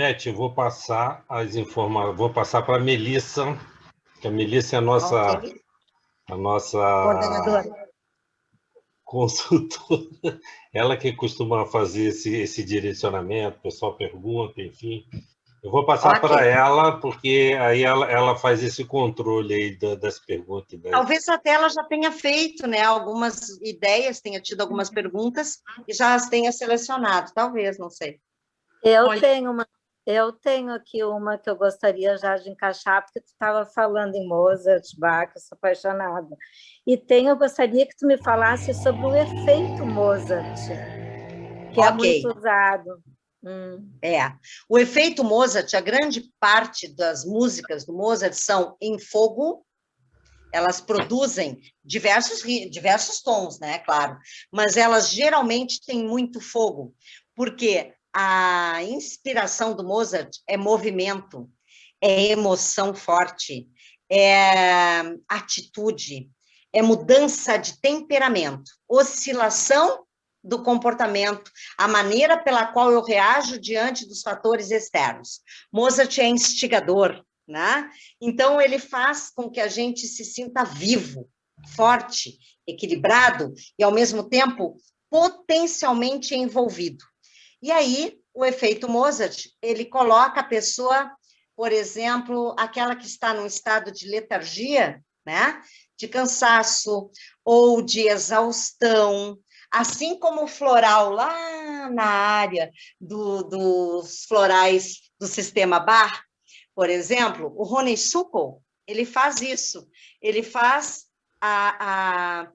Beth, eu vou passar vou passar para a Melissa, que a Melissa é Ok. a nossa Coordenadora. consultora, ela que costuma fazer esse direcionamento, o pessoal pergunta, enfim. Eu vou passar Ok. para ela, porque aí ela faz esse controle aí das perguntas. Talvez até ela já tenha feito, né, algumas ideias, tenha tido algumas perguntas e já as tenha selecionado, talvez, não sei. Eu tenho aqui uma que eu gostaria já de encaixar, porque tu estava falando em Mozart, Bach, eu sou apaixonada. E eu gostaria que tu me falasse sobre o efeito Mozart, que é muito usado. O efeito Mozart, a grande parte das músicas do Mozart são em fogo, elas produzem diversos tons, né, claro, mas elas geralmente têm muito fogo, porque a inspiração do Mozart é movimento, é emoção forte, é atitude, é mudança de temperamento, oscilação do comportamento, a maneira pela qual eu reajo diante dos fatores externos. Mozart é instigador, né? Então, ele faz com que a gente se sinta vivo, forte, equilibrado e, ao mesmo tempo, potencialmente envolvido. E aí, o efeito Mozart, ele coloca a pessoa, por exemplo, aquela que está num estado de letargia, né? De cansaço ou de exaustão, assim como o floral lá na área dos florais do sistema Bach, por exemplo, o Rony Succo, ele faz isso, ele faz a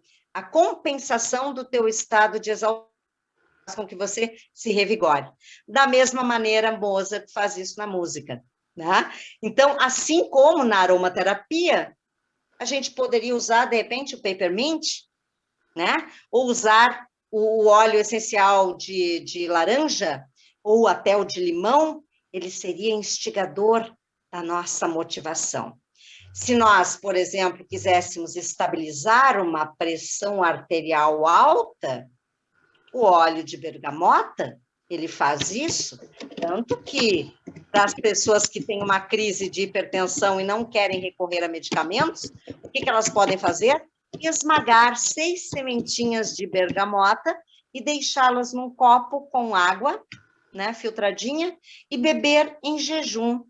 compensação do teu estado de exaustão, com que você se revigore. Da mesma maneira, Mozart faz isso na música, né? Então, assim como na aromaterapia, a gente poderia usar, de repente, o peppermint, né? Ou usar o óleo essencial de laranja, ou até o de limão, ele seria instigador da nossa motivação. Se nós, por exemplo, quiséssemos estabilizar uma pressão arterial alta, o óleo de bergamota, ele faz isso, tanto que para as pessoas que têm uma crise de hipertensão e não querem recorrer a medicamentos, o que elas podem fazer? Esmagar 6 sementinhas de bergamota e deixá-las num copo com água, né, filtradinha, e beber em jejum,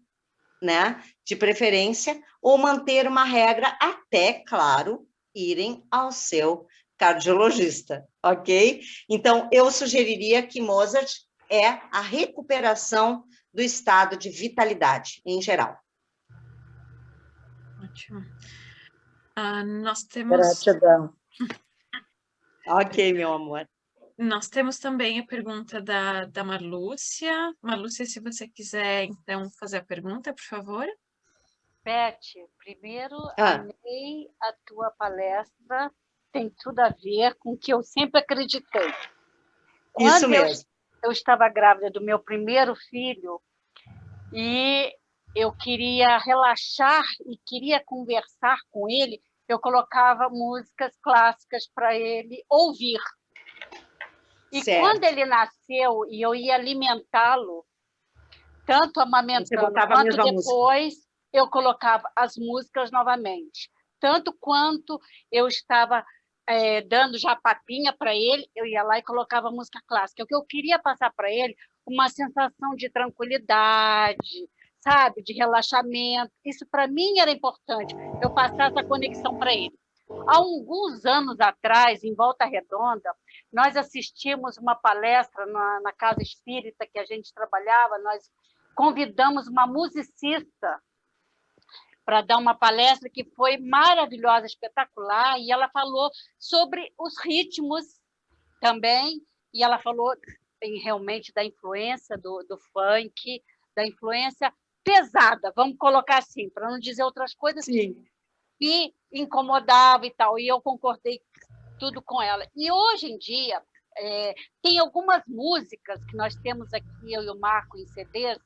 né, de preferência, ou manter uma regra até, claro, irem ao seu cardiologista, ok? Então, eu sugeriria que Mozart é a recuperação do estado de vitalidade, em geral. Ótimo. Nós temos... Gratidão. Ok, meu amor. Nós temos também a pergunta da Marlúcia. Marlúcia, se você quiser, então, fazer a pergunta, por favor. Beth, primeiro, amei a tua palestra, tem tudo a ver com o que eu sempre acreditei. Isso mesmo. Eu estava grávida do meu primeiro filho e eu queria relaxar e queria conversar com ele, eu colocava músicas clássicas para ele ouvir. E quando ele nasceu e eu ia alimentá-lo, tanto amamentando quanto depois, eu colocava as músicas novamente. Tanto quanto eu estava dando já papinha para ele, eu ia lá e colocava música clássica. O que eu queria passar para ele, uma sensação de tranquilidade, sabe, de relaxamento. Isso para mim era importante, eu passar essa conexão para ele. Há alguns anos atrás, em Volta Redonda, nós assistimos uma palestra na Casa Espírita que a gente trabalhava, nós convidamos uma musicista para dar uma palestra que foi maravilhosa, espetacular, e ela falou sobre os ritmos também, e ela falou realmente da influência do funk, da influência pesada, vamos colocar assim, para não dizer outras coisas que incomodava e tal, e eu concordei tudo com ela. E hoje em dia, tem algumas músicas que nós temos aqui, eu e o Marco, em CDs,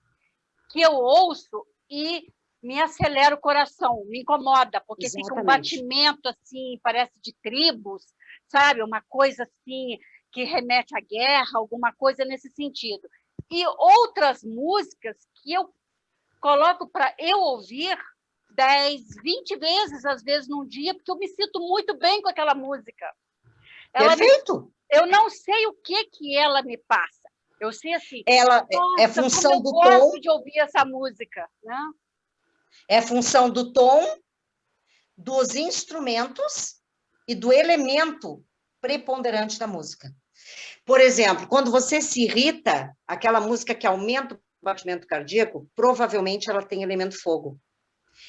que eu ouço e me acelera o coração, me incomoda, porque fica um batimento assim, parece de tribos, sabe? Uma coisa assim que remete à guerra, alguma coisa nesse sentido. e outras músicas que eu coloco para eu ouvir 10, 20 vezes, às vezes, num dia, porque eu me sinto muito bem com aquela música. Perfeito! Eu não sei o que ela me passa. Eu sei assim, Ela é nossa, função como eu do gosto tom, de ouvir essa música, né? é função do tom, dos instrumentos e do elemento preponderante da música. Por exemplo, quando você se irrita, aquela música que aumenta o batimento cardíaco, provavelmente ela tem elemento fogo.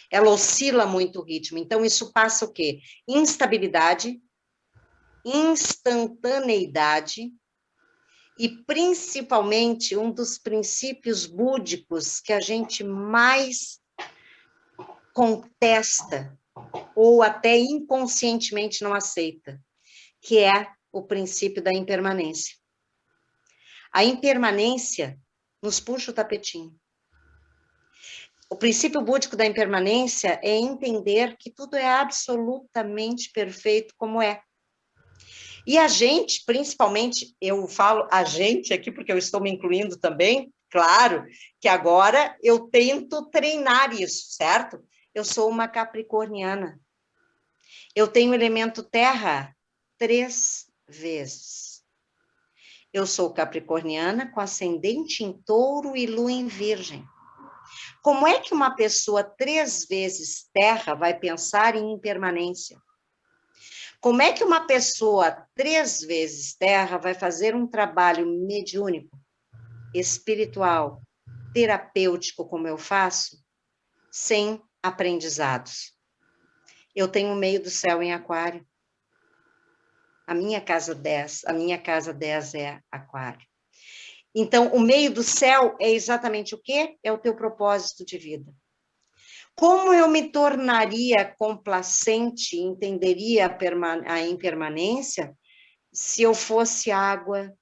Ela oscila muito o ritmo. Então, isso passa o quê? Instabilidade, instantaneidade e, principalmente, um dos princípios búdicos que a gente mais contesta ou até inconscientemente não aceita, que é o princípio da impermanência. A impermanência nos puxa o tapetinho. O princípio búdico da impermanência é entender que tudo é absolutamente perfeito como é. E a gente, principalmente, eu falo a gente aqui porque eu estou me incluindo também, claro, que agora eu tento treinar isso, certo? Eu sou uma capricorniana. Eu tenho o elemento terra 3 vezes. Eu sou capricorniana com ascendente em touro e lua em virgem. Como é que uma pessoa 3 vezes terra vai pensar em impermanência? Como é que uma pessoa 3 vezes terra vai fazer um trabalho mediúnico, espiritual, terapêutico, como eu faço, sem aprendizados? Eu tenho o meio do céu em aquário. A minha casa 10 é aquário. Então, o meio do céu é exatamente o quê? É o teu propósito de vida. Como eu me tornaria complacente, entenderia a impermanência, se eu fosse água,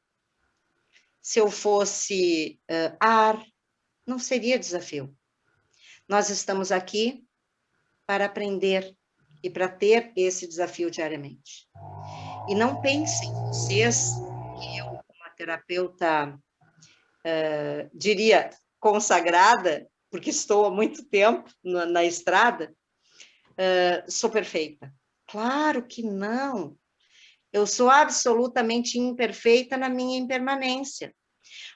se eu fosse ar? Não seria desafio. Nós estamos aqui para aprender e para ter esse desafio diariamente. E não pensem vocês que eu, uma terapeuta, diria consagrada, porque estou há muito tempo na estrada, sou perfeita. Claro que não. Eu sou absolutamente imperfeita na minha impermanência.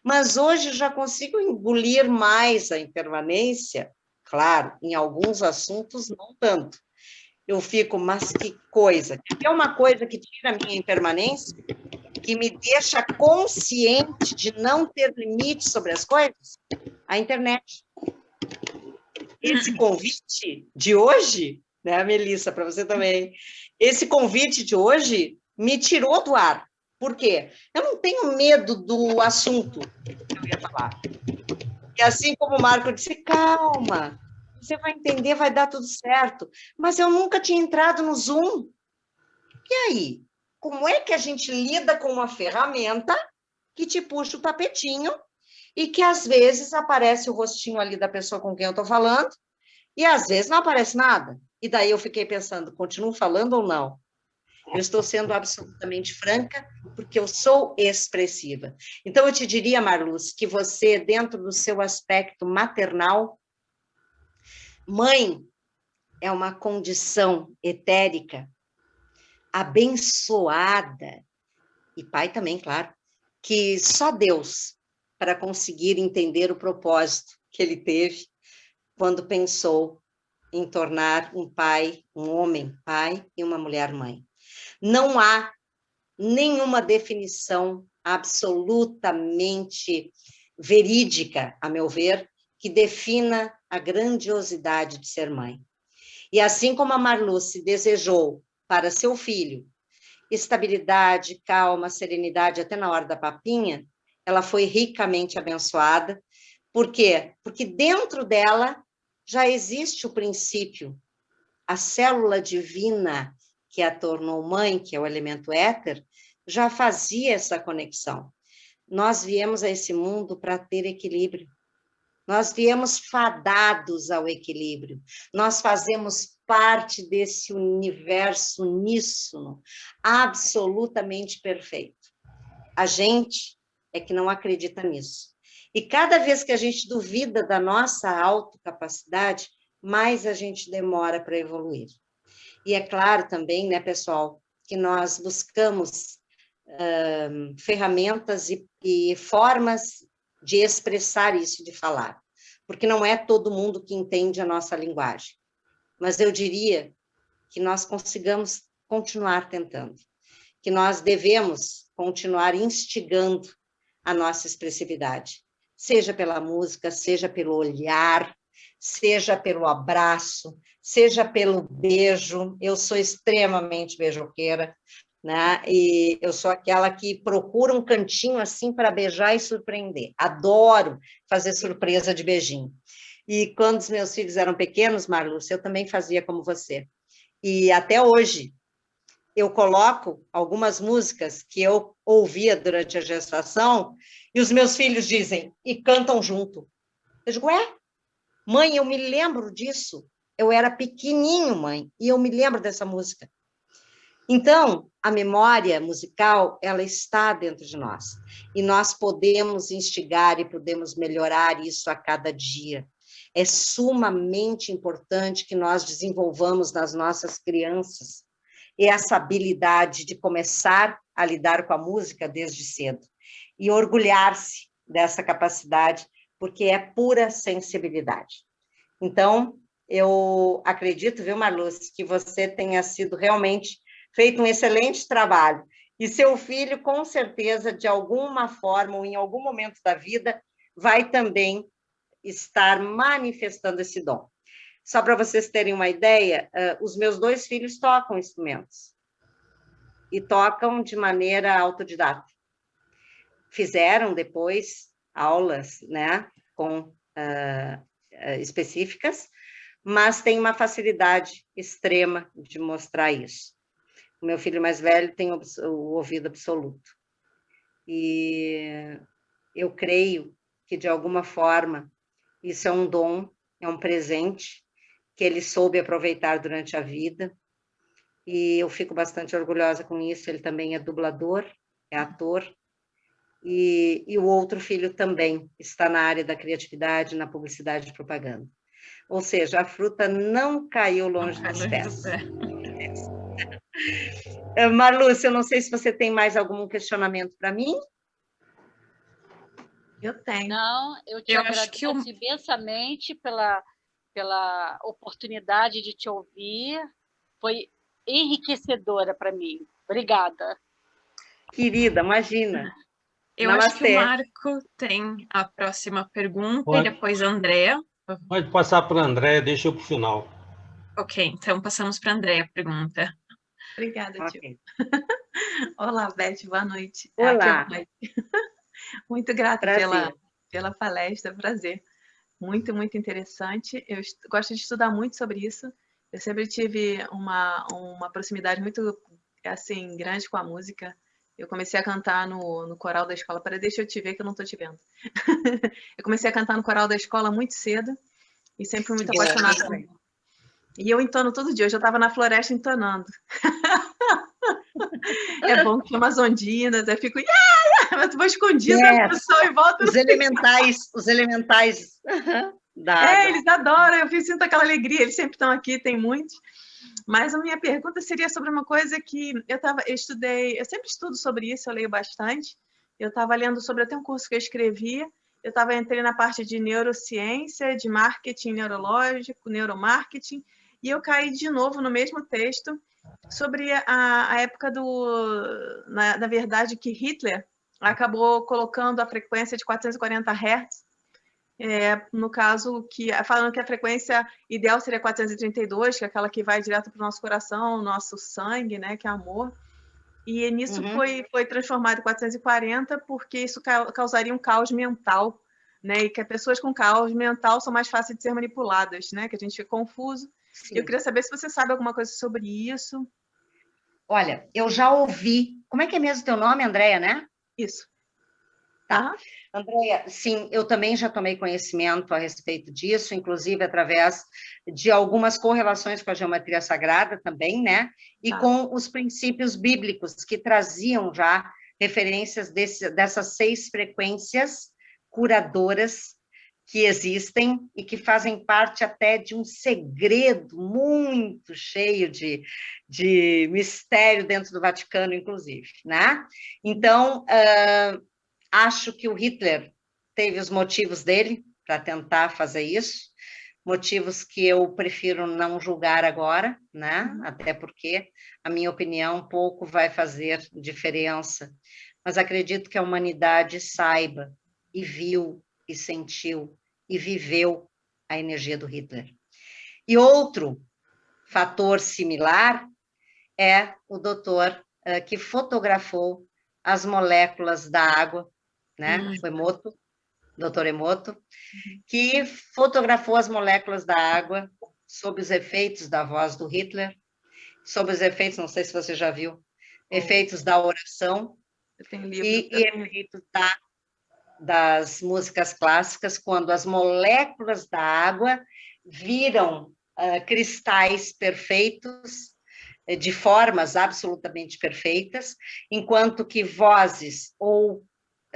Mas hoje já consigo engolir mais a impermanência, claro, em alguns assuntos não tanto. Eu fico, mas que coisa. É uma coisa que tira a minha impermanência, que me deixa consciente de não ter limite sobre as coisas? A internet. Esse convite de hoje, né, Melissa, para você também, esse convite de hoje me tirou do ar. Por quê? Eu não tenho medo do assunto que eu ia falar. E assim como o Marco disse, calma, você vai entender, vai dar tudo certo. Mas eu nunca tinha entrado no Zoom. E aí? Como é que a gente lida com uma ferramenta que te puxa o tapetinho e que às vezes aparece o rostinho ali da pessoa com quem eu estou falando e às vezes não aparece nada? E daí eu fiquei pensando, continuo falando ou não? Eu estou sendo absolutamente franca porque eu sou expressiva. Então eu te diria, Marluz, que você, dentro do seu aspecto maternal, mãe é uma condição etérica abençoada, e pai também, claro, que só Deus para conseguir entender o propósito que ele teve quando pensou em tornar um pai, um homem pai e uma mulher mãe. Não há nenhuma definição absolutamente verídica, a meu ver, que defina a grandiosidade de ser mãe. E assim como a Marluce desejou para seu filho estabilidade, calma, serenidade, até na hora da papinha, ela foi ricamente abençoada. Por quê? Porque dentro dela já existe o princípio, a célula divina que a tornou mãe, que é o elemento éter, já fazia essa conexão. Nós viemos a esse mundo para ter equilíbrio. Nós viemos fadados ao equilíbrio. Nós fazemos parte desse universo uníssono, absolutamente perfeito. A gente é que não acredita nisso. E cada vez que a gente duvida da nossa autocapacidade, mais a gente demora para evoluir. E é claro também, né, pessoal, que nós buscamos ferramentas e formas de expressar isso, de falar, porque não é todo mundo que entende a nossa linguagem. Mas eu diria que nós consigamos continuar tentando, que nós devemos continuar instigando a nossa expressividade, seja pela música, seja pelo olhar, seja pelo abraço, seja pelo beijo. Eu sou extremamente beijoqueira, né? E eu sou aquela que procura um cantinho assim para beijar e surpreender. Adoro fazer surpresa de beijinho. E quando os meus filhos eram pequenos, Marlúcia, eu também fazia como você. E até hoje, eu coloco algumas músicas que eu ouvia durante a gestação, e os meus filhos dizem, e cantam junto. Eu digo, mãe, eu me lembro disso. Eu era pequenininho, mãe, e eu me lembro dessa música. Então, a memória musical, ela está dentro de nós. E nós podemos instigar e podemos melhorar isso a cada dia. É sumamente importante que nós desenvolvamos nas nossas crianças essa habilidade de começar a lidar com a música desde cedo. E orgulhar-se dessa capacidade, porque é pura sensibilidade. Então, eu acredito, viu, Marlúcia, que você tenha sido realmente feito um excelente trabalho. E seu filho, com certeza, de alguma forma ou em algum momento da vida, vai também estar manifestando esse dom. Só para vocês terem uma ideia, os meus 2 filhos tocam instrumentos. E tocam de maneira autodidata. Fizeram depois aulas, né, específicas, mas tem uma facilidade extrema de mostrar isso. O meu filho mais velho tem o ouvido absoluto. E eu creio que, de alguma forma, isso é um dom, é um presente que ele soube aproveitar durante a vida. E eu fico bastante orgulhosa com isso. Ele também é dublador, é ator. E o outro filho também está na área da criatividade, na publicidade e propaganda. Ou seja, a fruta não caiu longe dos pés. Marlúcia, eu não sei se você tem mais algum questionamento para mim? Eu tenho. Não, eu te agradeço imensamente pela oportunidade de te ouvir. Foi enriquecedora para mim. Obrigada. Querida, imagina. Eu acho que o Marco tem a próxima pergunta e depois a Andréa. Pode passar para a Andréa, deixa eu para o final. Ok, então passamos para a Andréa a pergunta. Obrigada, tio. Olá, Beth, boa noite. Olá. Muito grata pela palestra, prazer. Muito, muito interessante. Eu gosto de estudar muito sobre isso. Eu sempre tive uma proximidade muito assim, grande com a música. Eu comecei a cantar no coral da escola. Deixa eu te ver que eu não estou te vendo. Eu comecei a cantar no coral da escola muito cedo e sempre fui muito apaixonada. E eu entono todo dia. Hoje eu estava na floresta entonando. É bom que tem umas ondinhas, eu fico... Mas vou escondida da pessoa e volto... Os elementais da água. Eles adoram, eu sinto aquela alegria, eles sempre estão aqui, tem muitos. Mas a minha pergunta seria sobre uma coisa que eu sempre estudo sobre isso, eu leio bastante. Eu estava lendo sobre até um curso que eu escrevia, entrei na parte de neurociência, de marketing neurológico, neuromarketing, e eu caí de novo no mesmo texto sobre a época na verdade, que Hitler acabou colocando a frequência de 440 Hz, no caso, falando que a frequência ideal seria 432, que é aquela que vai direto para o nosso coração, nosso sangue, né, que é amor. E nisso foi transformado em 440, porque isso causaria um caos mental, né, e que as pessoas com caos mental são mais fáceis de ser manipuladas, né, que a gente fica confuso. Sim. Eu queria saber se você sabe alguma coisa sobre isso. Olha, eu já ouvi. Como é que é mesmo o teu nome, Andréa, né? Isso. Tá. Andréa, sim, eu também já tomei conhecimento a respeito disso, inclusive através de algumas correlações com a geometria sagrada também, né? E com os princípios bíblicos que traziam já referências dessas 6 frequências curadoras que existem e que fazem parte até de um segredo muito cheio de mistério dentro do Vaticano, inclusive, né? Então, acho que o Hitler teve os motivos dele para tentar fazer isso, motivos que eu prefiro não julgar agora, né? Até porque a minha opinião pouco vai fazer diferença, mas acredito que a humanidade saiba e viu e sentiu e viveu a energia do Hitler. E outro fator similar é o doutor que fotografou as moléculas da água, né? O Emoto, doutor Emoto, que fotografou as moléculas da água sob os efeitos da voz do Hitler, sob os efeitos, não sei se você já viu, efeitos da oração e efeitos das músicas clássicas, quando as moléculas da água viram cristais perfeitos, de formas absolutamente perfeitas, enquanto que vozes ou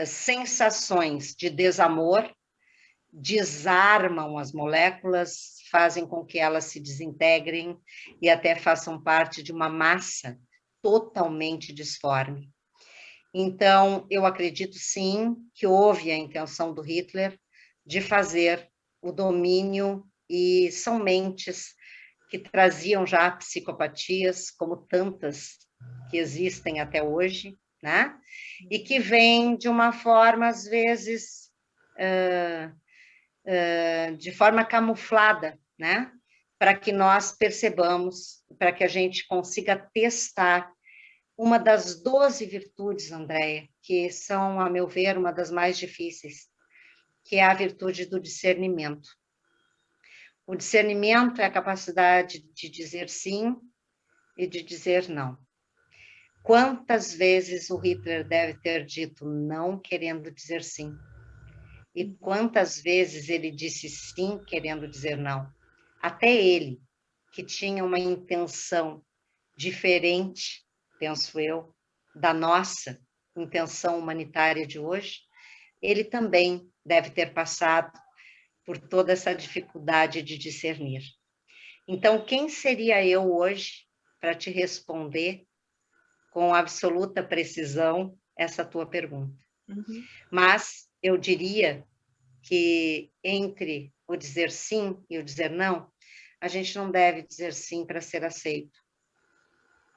sensações de desamor desarmam as moléculas, fazem com que elas se desintegrem e até façam parte de uma massa totalmente disforme. Então, eu acredito sim que houve a intenção do Hitler de fazer o domínio, e são mentes que traziam já psicopatias, como tantas que existem até hoje, né? E que vêm de uma forma, às vezes, de forma camuflada, né? Para que nós percebamos, para que a gente consiga testar uma das 12 virtudes, Andréia, que são, a meu ver, uma das mais difíceis, que é a virtude do discernimento. O discernimento é a capacidade de dizer sim e de dizer não. Quantas vezes o Hitler deve ter dito não querendo dizer sim? E quantas vezes ele disse sim querendo dizer não? Até ele, que tinha uma intenção diferente, penso eu, da nossa intenção humanitária de hoje, ele também deve ter passado por toda essa dificuldade de discernir. Então, quem seria eu hoje para te responder com absoluta precisão essa tua pergunta? Mas eu diria que entre o dizer sim e o dizer não, a gente não deve dizer sim para ser aceito.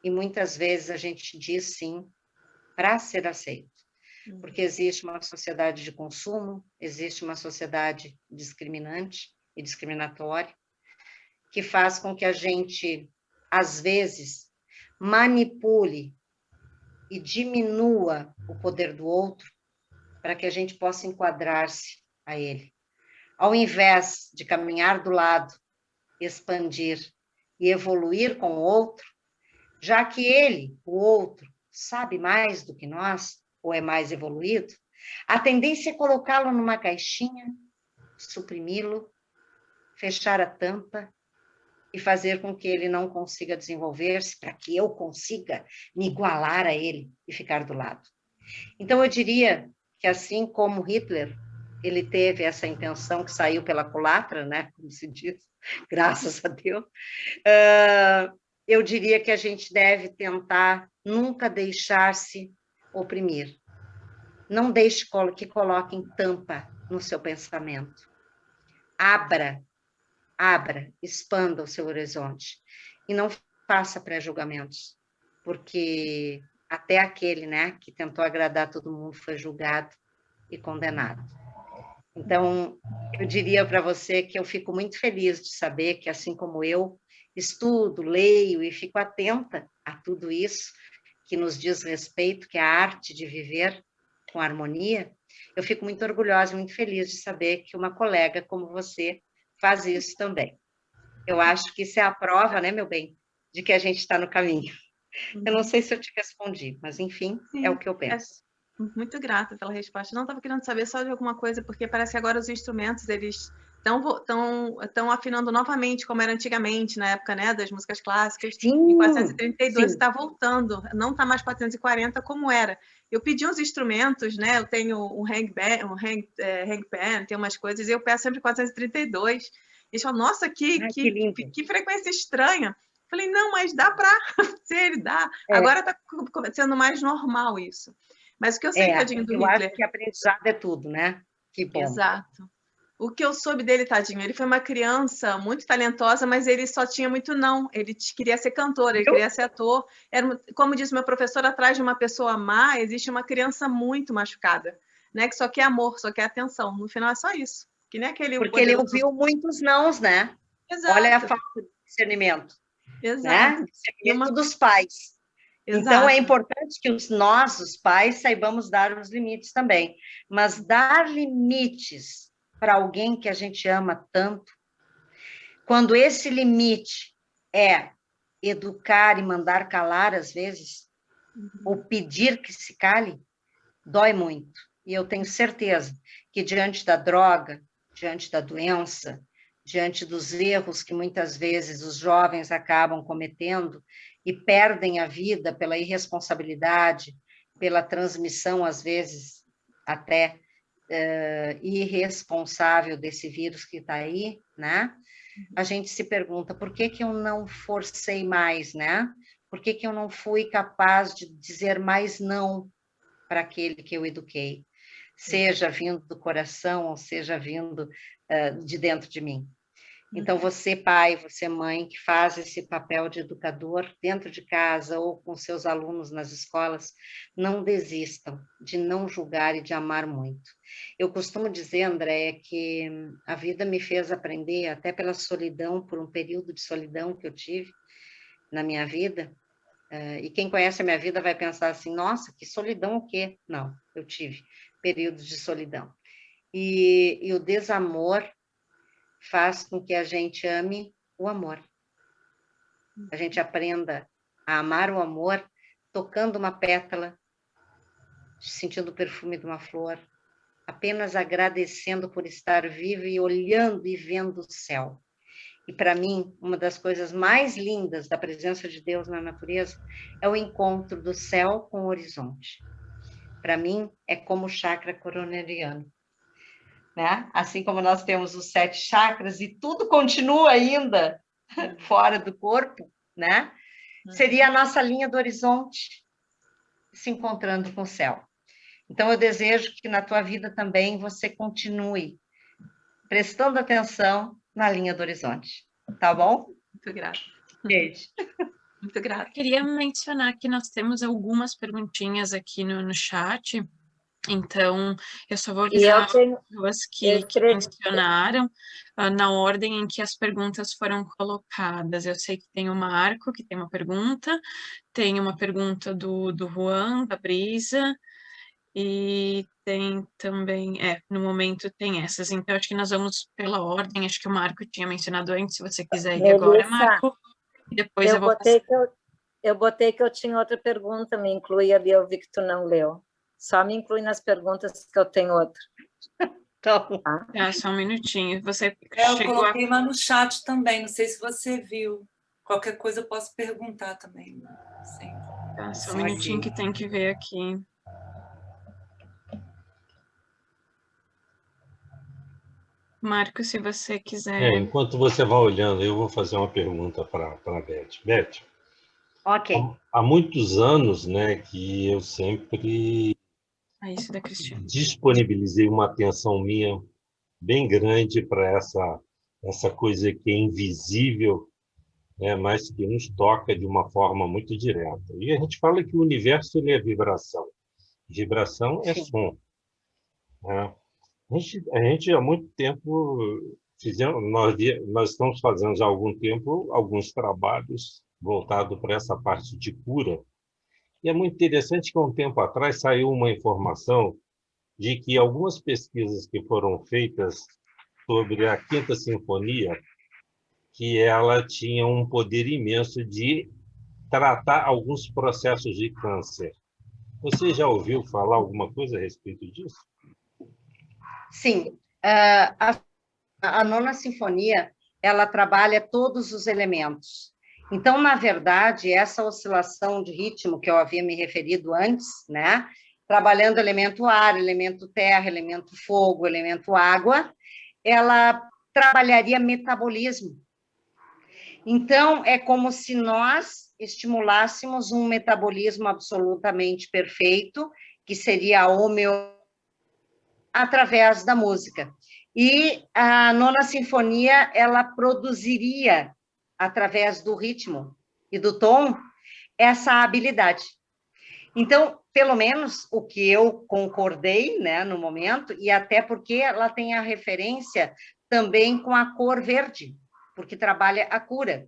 E muitas vezes a gente diz sim para ser aceito. Porque existe uma sociedade de consumo, existe uma sociedade discriminante e discriminatória, que faz com que a gente, às vezes, manipule e diminua o poder do outro para que a gente possa enquadrar-se a ele. Ao invés de caminhar do lado, expandir e evoluir com o outro, já que ele, o outro, sabe mais do que nós, ou é mais evoluído, a tendência é colocá-lo numa caixinha, suprimi-lo, fechar a tampa e fazer com que ele não consiga desenvolver-se, para que eu consiga me igualar a ele e ficar do lado. Então, eu diria que, assim como Hitler, ele teve essa intenção que saiu pela culatra, né, como se diz, graças a Deus, eu diria que a gente deve tentar nunca deixar-se oprimir. Não deixe que coloquem tampa no seu pensamento. Abra, expanda o seu horizonte. E não faça pré-julgamentos, porque até aquele, né, que tentou agradar todo mundo foi julgado e condenado. Então, eu diria para você que eu fico muito feliz de saber que, assim como eu, estudo, leio e fico atenta a tudo isso que nos diz respeito, que é a arte de viver com harmonia, eu fico muito orgulhosa, muito feliz de saber que uma colega como você faz isso também. Eu acho que isso é a prova, né, meu bem, de que a gente está no caminho. Eu não sei se eu te respondi, mas, enfim, é o que eu penso. Muito grata pela resposta. Não estava querendo saber só de alguma coisa, porque parece que agora os instrumentos, eles estão afinando novamente, como era antigamente, na época, né, das músicas clássicas. Sim, Em 432 sim. está voltando, não está mais 440 como era. Eu pedi uns instrumentos, né? Eu tenho um hangpan, tem umas coisas, e eu peço sempre 432. Eles falam, nossa, que frequência estranha. Falei, não, mas dá para ser, dá. Agora está sendo mais normal isso. Mas o que eu sei, tadinho do Hitler... Eu acho que aprendizado é tudo, né? Que bom. Exato. O que eu soube dele, tadinho, ele foi uma criança muito talentosa, mas ele só tinha muito não. Ele queria ser cantor, ele queria ser ator. Como disse meu professor, atrás de uma pessoa má, existe uma criança muito machucada, né? Que só quer amor, só quer atenção. No final é só isso. Que nem aquele Porque ele ouviu muitos nãos, né? Exato. Olha a falta de discernimento. Exato. Né? Discernimento dos pais. Exato. Então, é importante que nós, os pais, saibamos dar os limites também. Mas dar limites para alguém que a gente ama tanto, quando esse limite é educar e mandar calar, às vezes, ou pedir que se cale, dói muito. E eu tenho certeza que diante da droga, diante da doença, diante dos erros que muitas vezes os jovens acabam cometendo e perdem a vida pela irresponsabilidade, pela transmissão, às vezes, até irresponsável desse vírus que está aí, né? A gente se pergunta, por que eu não forcei mais, né? Por que eu não fui capaz de dizer mais não para aquele que eu eduquei? Seja vindo do coração, ou seja vindo de dentro de mim. Então, você, pai, você, mãe, que faz esse papel de educador dentro de casa ou com seus alunos nas escolas, não desistam de não julgar e de amar muito. Eu costumo dizer, Andréia, que a vida me fez aprender, até pela solidão, por um período de solidão que eu tive na minha vida, e quem conhece a minha vida vai pensar assim, nossa, que solidão o quê? Não, eu tive períodos de solidão. E o desamor faz com que a gente ame o amor. A gente aprenda a amar o amor tocando uma pétala, sentindo o perfume de uma flor, apenas agradecendo por estar vivo e olhando e vendo o céu. E para mim, uma das coisas mais lindas da presença de Deus na natureza é o encontro do céu com o horizonte. Para mim, é como o chakra coronariano. Né? Assim como nós temos os 7 chakras e tudo continua ainda fora do corpo, né? Seria a nossa linha do horizonte se encontrando com o céu. Então, eu desejo que na tua vida também você continue prestando atenção na linha do horizonte. Tá bom? Muito grata. Beijo. Muito grata. Queria mencionar que nós temos algumas perguntinhas aqui no chat. Então, eu só vou avisar as pessoas que mencionaram na ordem em que as perguntas foram colocadas. Eu sei que tem o Marco, que tem uma pergunta, tem uma pergunta do Juan, da Brisa, e tem também, no momento tem essas. Então, acho que nós vamos pela ordem, acho que o Marco tinha mencionado antes, se você quiser ir agora, Marco, e depois eu vou passar. Eu botei que eu tinha outra pergunta, me inclui ali, eu vi que tu não leu. Só me inclui nas perguntas que eu tenho outra. Então, só um minutinho. Você eu coloquei uma no chat também, não sei se você viu. Qualquer coisa eu posso perguntar também. Sim. Só um minutinho que tem que ver aqui. Marco, se você quiser... enquanto você vai olhando, eu vou fazer uma pergunta para a Beth. Beth, ok. Há muitos anos, né, que eu sempre isso da Cristina. Disponibilizei uma atenção minha bem grande para essa coisa que é invisível, né, mas que nos toca de uma forma muito direta. E a gente fala que o universo ele é vibração. Vibração é som. Né? A gente há muito tempo nós estamos fazendo já há algum tempo alguns trabalhos voltados para essa parte de cura. E é muito interessante que há um tempo atrás saiu uma informação de que algumas pesquisas que foram feitas sobre a Quinta Sinfonia, que ela tinha um poder imenso de tratar alguns processos de câncer. Você já ouviu falar alguma coisa a respeito disso? Sim. A A nona sinfonia, ela trabalha todos os elementos. Então, na verdade, essa oscilação de ritmo que eu havia me referido antes, né, trabalhando elemento ar, elemento terra, elemento fogo, elemento água, ela trabalharia metabolismo. Então, é como se nós estimulássemos um metabolismo absolutamente perfeito, que seria a homeostase, através da música. E a nona sinfonia, ela produziria, através do ritmo e do tom, essa habilidade. Então, pelo menos o que eu concordei, né, no momento, e até porque ela tem a referência também com a cor verde, porque trabalha a cura.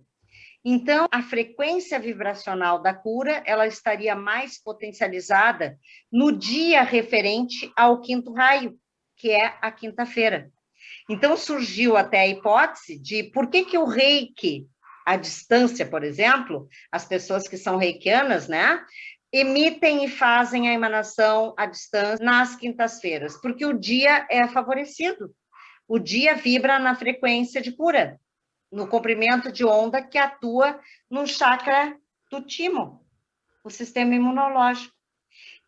Então, a frequência vibracional da cura, ela estaria mais potencializada no dia referente ao quinto raio, que é a quinta-feira. Então, surgiu até a hipótese de por que o reiki, à distância, por exemplo, as pessoas que são reikianas, né, emitem e fazem a emanação à distância nas quintas-feiras, porque o dia é favorecido. O dia vibra na frequência de cura, no comprimento de onda que atua no chakra do timo, o sistema imunológico.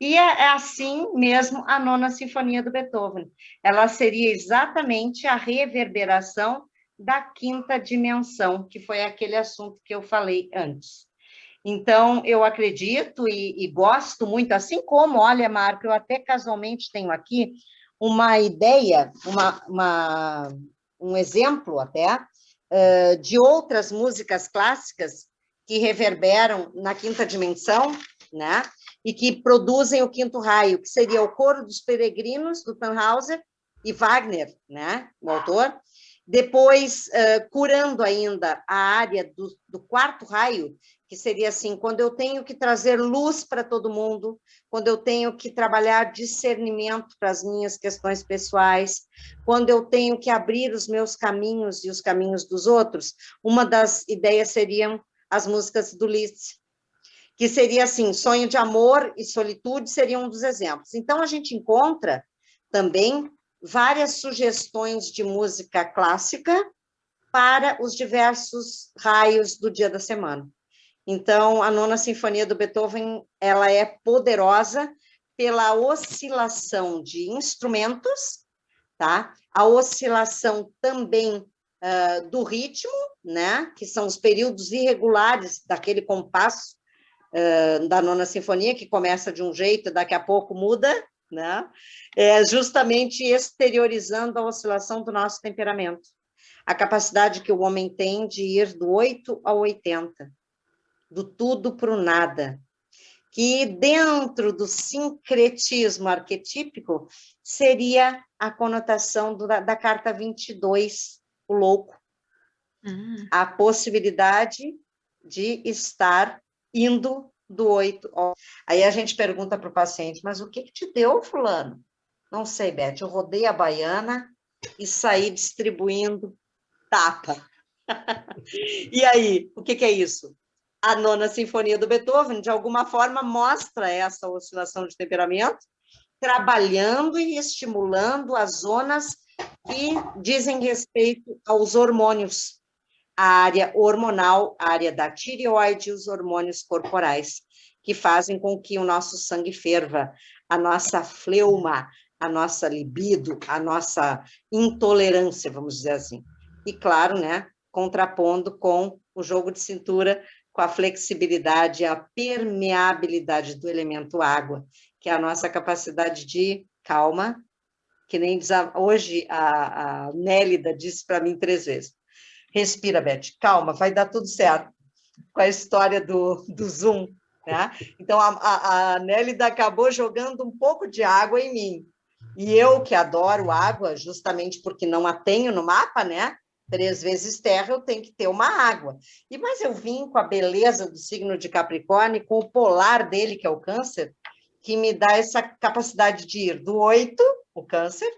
E é assim mesmo a nona sinfonia do Beethoven. Ela seria exatamente a reverberação da quinta dimensão, que foi aquele assunto que eu falei antes. Então, eu acredito e gosto muito, assim como, olha, Marco, eu até casualmente tenho aqui uma ideia, um exemplo até, de outras músicas clássicas que reverberam na quinta dimensão, né? E que produzem o quinto raio, que seria o Coro dos Peregrinos, do Tannhäuser, e Wagner, né? O autor. Depois, curando ainda a área do quarto raio, que seria assim, quando eu tenho que trazer luz para todo mundo, quando eu tenho que trabalhar discernimento para as minhas questões pessoais, quando eu tenho que abrir os meus caminhos e os caminhos dos outros, uma das ideias seriam as músicas do Liszt, que seria assim, sonho de amor e solitude seria um dos exemplos. Então, a gente encontra também várias sugestões de música clássica para os diversos raios do dia da semana. Então, a nona sinfonia do Beethoven, ela é poderosa pela oscilação de instrumentos, tá? A oscilação também do ritmo, né? Que são os períodos irregulares daquele compasso da nona sinfonia, que começa de um jeito e daqui a pouco muda, né? Justamente exteriorizando a oscilação do nosso temperamento. A capacidade que o homem tem de ir do 8 ao 80, do tudo para o nada, que dentro do sincretismo arquetípico seria a conotação da carta 22, o louco. A possibilidade de estar indo do 8 ao... Aí a gente pergunta para o paciente, mas o que te deu, fulano? Não sei, Beth, eu rodei a baiana e saí distribuindo tapa. E aí, o que é isso? A nona sinfonia do Beethoven, de alguma forma, mostra essa oscilação de temperamento, trabalhando e estimulando as zonas que dizem respeito aos hormônios, a área hormonal, a área da tireoide e os hormônios corporais, que fazem com que o nosso sangue ferva, a nossa fleuma, a nossa libido, a nossa intolerância, vamos dizer assim. E, claro, né, contrapondo com o jogo de cintura, com a flexibilidade e a permeabilidade do elemento água, que é a nossa capacidade de calma, que nem diz hoje a Nélida disse para mim 3 vezes. Respira, Beth, calma, vai dar tudo certo. Com a história do Zoom, né? Então, a Nélida acabou jogando um pouco de água em mim. E eu, que adoro água, justamente porque não a tenho no mapa, né? 3 vezes terra, eu tenho que ter uma água. Mas eu vim com a beleza do signo de Capricórnio, com o polar dele, que é o câncer, que me dá essa capacidade de ir do 8, o câncer,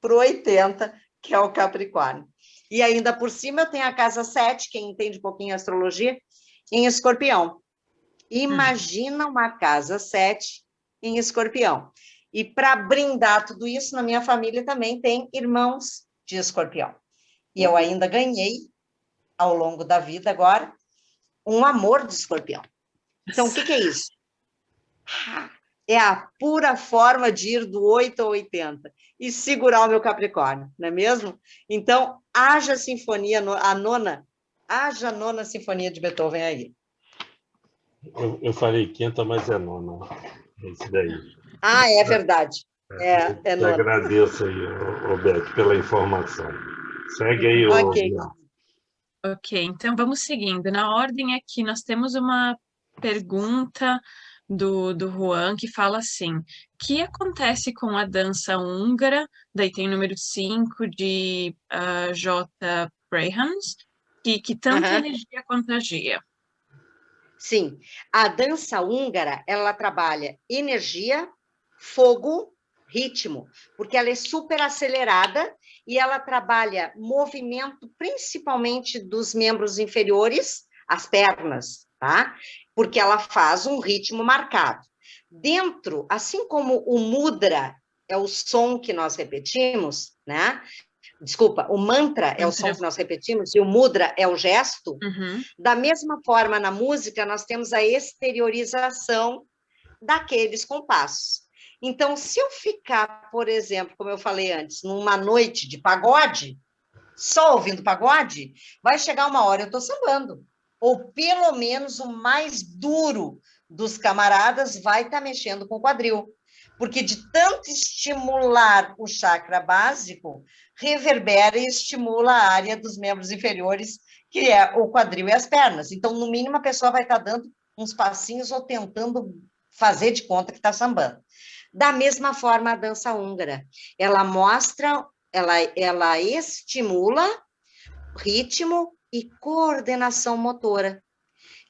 para o 80, que é o Capricórnio. E ainda por cima eu tenho a casa 7, quem entende um pouquinho de astrologia, em Escorpião. Imagina uma casa 7 em Escorpião. E para brindar tudo isso, na minha família também tem irmãos de Escorpião. E eu ainda ganhei, ao longo da vida agora, um amor de escorpião. Então, o que é isso? É a pura forma de ir do 8 ao 80 e segurar o meu Capricórnio, não é mesmo? Então, haja sinfonia, haja a nona sinfonia de Beethoven aí. Eu falei quinta, mas é nona. É isso daí. Ah, é verdade. É Eu nona. agradeço aí, Roberto, pela informação. Segue aí, Ok. Ok, então vamos seguindo. Na ordem aqui, nós temos uma pergunta do Juan, que fala assim: o que acontece com a dança húngara? Daí tem o número 5 de J. Brahms, que tanto energia contagia. Sim, a dança húngara, ela trabalha energia, fogo, ritmo, porque ela é super acelerada e ela trabalha movimento principalmente dos membros inferiores, as pernas, tá? Porque ela faz um ritmo marcado. Dentro, assim como o mudra é o som que nós repetimos, né? Desculpa, o mantra é o som que nós repetimos e o mudra é o gesto. Da mesma forma, na música, nós temos a exteriorização daqueles compassos. Então, se eu ficar, por exemplo, como eu falei antes, numa noite de pagode, só ouvindo pagode, vai chegar uma hora eu estou sambando. Ou, pelo menos, o mais duro dos camaradas vai estar mexendo com o quadril. Porque de tanto estimular o chakra básico, reverbera e estimula a área dos membros inferiores, que é o quadril e as pernas. Então, no mínimo, a pessoa vai estar dando uns passinhos ou tentando fazer de conta que está sambando. Da mesma forma, a dança húngara. Ela mostra, ela estimula ritmo e coordenação motora,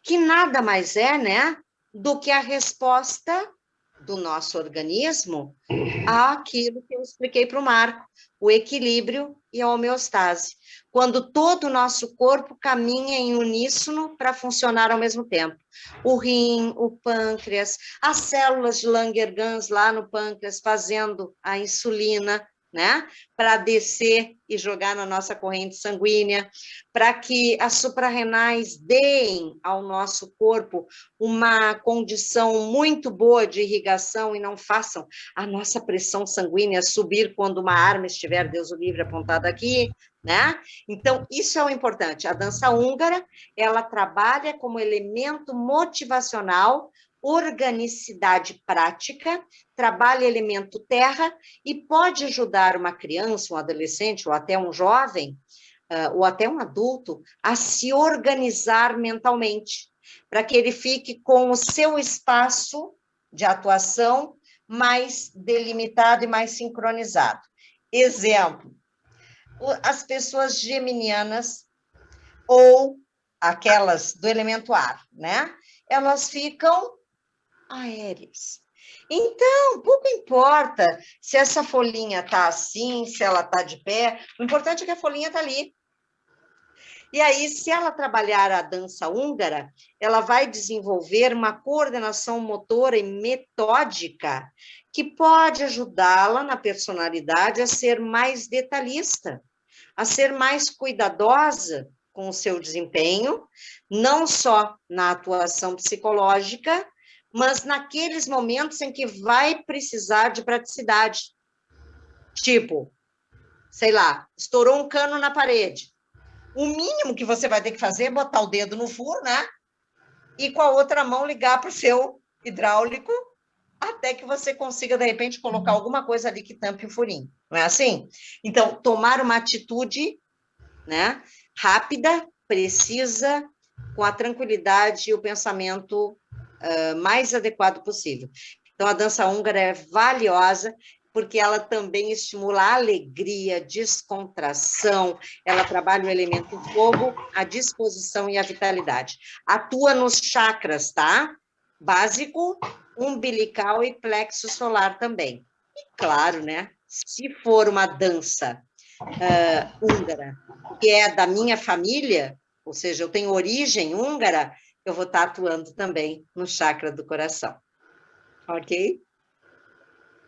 que nada mais é, né, do que a resposta do nosso organismo àquilo que eu expliquei para o Marco, o equilíbrio e a homeostase, quando todo o nosso corpo caminha em uníssono para funcionar ao mesmo tempo. O rim, o pâncreas, as células de Langerhans lá no pâncreas fazendo a insulina, né, para descer e jogar na nossa corrente sanguínea, para que as suprarrenais deem ao nosso corpo uma condição muito boa de irrigação e não façam a nossa pressão sanguínea subir quando uma arma estiver, Deus o livre, apontada aqui, né? Então, isso é o importante. A dança húngara, ela trabalha como elemento motivacional, organicidade prática, trabalha elemento terra e pode ajudar uma criança, um adolescente ou até um jovem, ou até um adulto, a se organizar mentalmente, para que ele fique com o seu espaço de atuação mais delimitado e mais sincronizado. Exemplo, as pessoas geminianas ou aquelas do elemento ar, né? Elas ficam aéreas. Então, pouco importa se essa folhinha está assim, se ela está de pé, o importante é que a folhinha está ali. E aí, se ela trabalhar a dança húngara, ela vai desenvolver uma coordenação motora e metódica que pode ajudá-la na personalidade a ser mais detalhista, a ser mais cuidadosa com o seu desempenho, não só na atuação psicológica, mas naqueles momentos em que vai precisar de praticidade. Tipo, sei lá, estourou um cano na parede. O mínimo que você vai ter que fazer é botar o dedo no furo, né? E com a outra mão ligar para o seu hidráulico até que você consiga, de repente, colocar alguma coisa ali que tampe o furinho. Não é assim? Então, tomar uma atitude, né, rápida, precisa, com a tranquilidade e o pensamento mais adequado possível. Então, a dança húngara é valiosa, porque ela também estimula a alegria, descontração, ela trabalha o elemento fogo, a disposição e a vitalidade. Atua nos chakras, tá? Básico, umbilical e plexo solar também. E claro, né? Se for uma dança húngara, que é da minha família, ou seja, eu tenho origem húngara, eu vou estar atuando também no chakra do coração. Ok?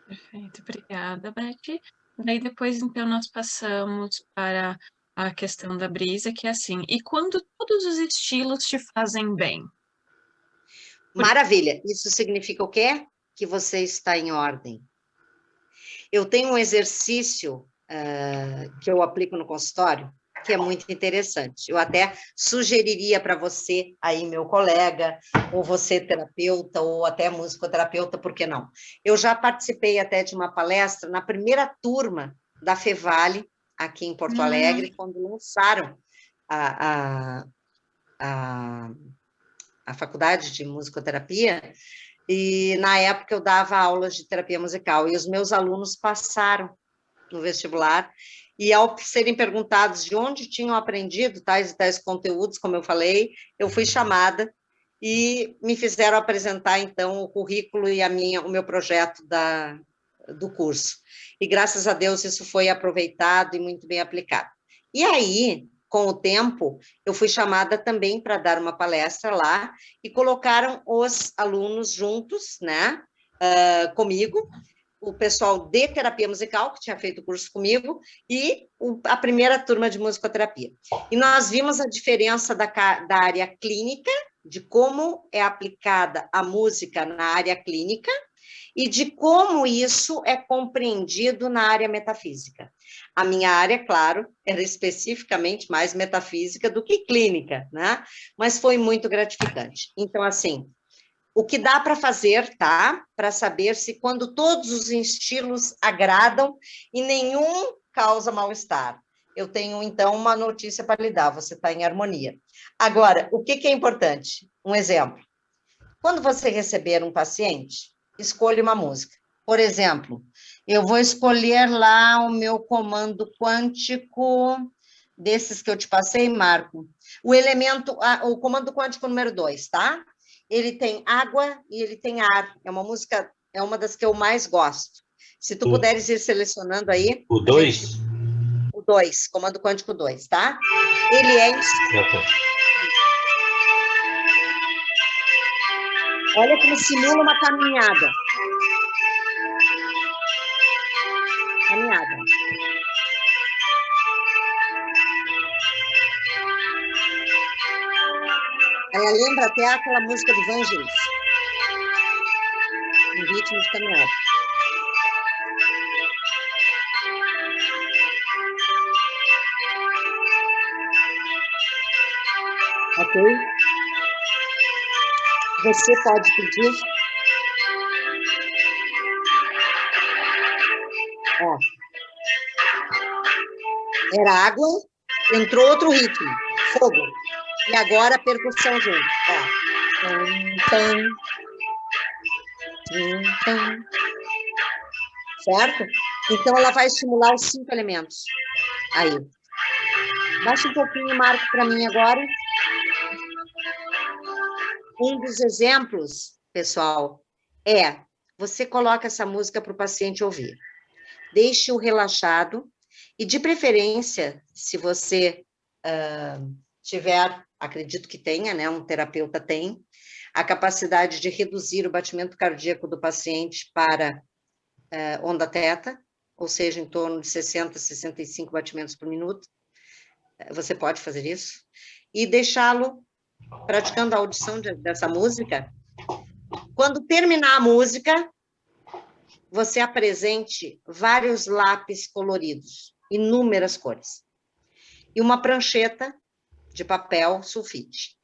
Perfeito, obrigada, Beth. Daí depois, então, nós passamos para a questão da brisa, que é assim, e quando todos os estilos te fazem bem? Maravilha. Isso significa o quê? Que você está em ordem. Eu tenho um exercício que eu aplico no consultório, que é muito interessante. Eu até sugeriria para você, aí, meu colega, ou você terapeuta, ou até musicoterapeuta, por que não? Eu já participei até de uma palestra na primeira turma da Fevale, aqui em Porto Alegre, quando lançaram a faculdade de musicoterapia, e na época eu dava aulas de terapia musical, e os meus alunos passaram no vestibular, e ao serem perguntados de onde tinham aprendido tais e tais conteúdos, como eu falei, eu fui chamada e me fizeram apresentar, então, o currículo e o meu projeto do curso. E, graças a Deus, isso foi aproveitado e muito bem aplicado. E aí, com o tempo, eu fui chamada também para dar uma palestra lá, e colocaram os alunos juntos, né, comigo, o pessoal de terapia musical, que tinha feito o curso comigo, e a primeira turma de musicoterapia. E nós vimos a diferença da área clínica, de como é aplicada a música na área clínica, e de como isso é compreendido na área metafísica. A minha área, claro, era especificamente mais metafísica do que clínica, né? Mas foi muito gratificante. Então, assim, o que dá para fazer, tá? Para saber se quando todos os estilos agradam e nenhum causa mal-estar. Eu tenho, então, uma notícia para lhe dar, você está em harmonia. Agora, o que é importante? Um exemplo. Quando você receber um paciente, escolha uma música. Por exemplo, eu vou escolher lá o meu comando quântico, desses que eu te passei, Marco. O comando quântico número 2, tá? Ele tem água e ele tem ar. É uma música, é uma das que eu mais gosto. Se tu puderes ir selecionando aí... O 2? O 2, comando quântico 2, tá? Ele é... Olha como simula uma caminhada. Caminhada. Ela lembra até aquela música do Vangelis. Um ritmo de caminhada. Ok? Você pode pedir. Ó. Era água, entrou outro ritmo, fogo. E agora a percussão junto. Ó. Tum, tum, tum. Certo? Então ela vai estimular os 5 elementos. Aí. Baixa um pouquinho, Marco, para mim agora. Um dos exemplos, pessoal, é você coloca essa música para o paciente ouvir. Deixe-o relaxado e, de preferência, se você tiver, acredito que tenha, né, um terapeuta tem, a capacidade de reduzir o batimento cardíaco do paciente para onda teta, ou seja, em torno de 60, 65 batimentos por minuto. Você pode fazer isso. E deixá-lo praticando a audição dessa música. Quando terminar a música, você apresente vários lápis coloridos, inúmeras cores, e uma prancheta de papel sulfite.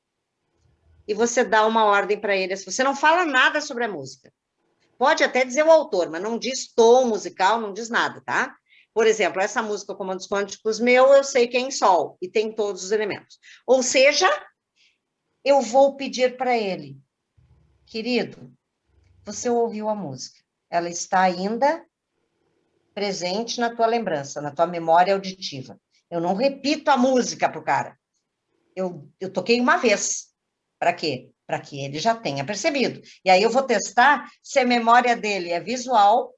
E você dá uma ordem para ele. Você não fala nada sobre a música. Pode até dizer o autor, mas não diz tom musical, não diz nada, tá? Por exemplo, essa música Comandos Quânticos eu sei que é em sol, e tem todos os elementos. Ou seja, eu vou pedir para ele, querido, você ouviu a música, ela está ainda presente na tua lembrança, na tua memória auditiva. Eu não repito a música para o cara. Eu toquei uma vez. Para quê? Para que ele já tenha percebido. E aí eu vou testar se a memória dele é visual,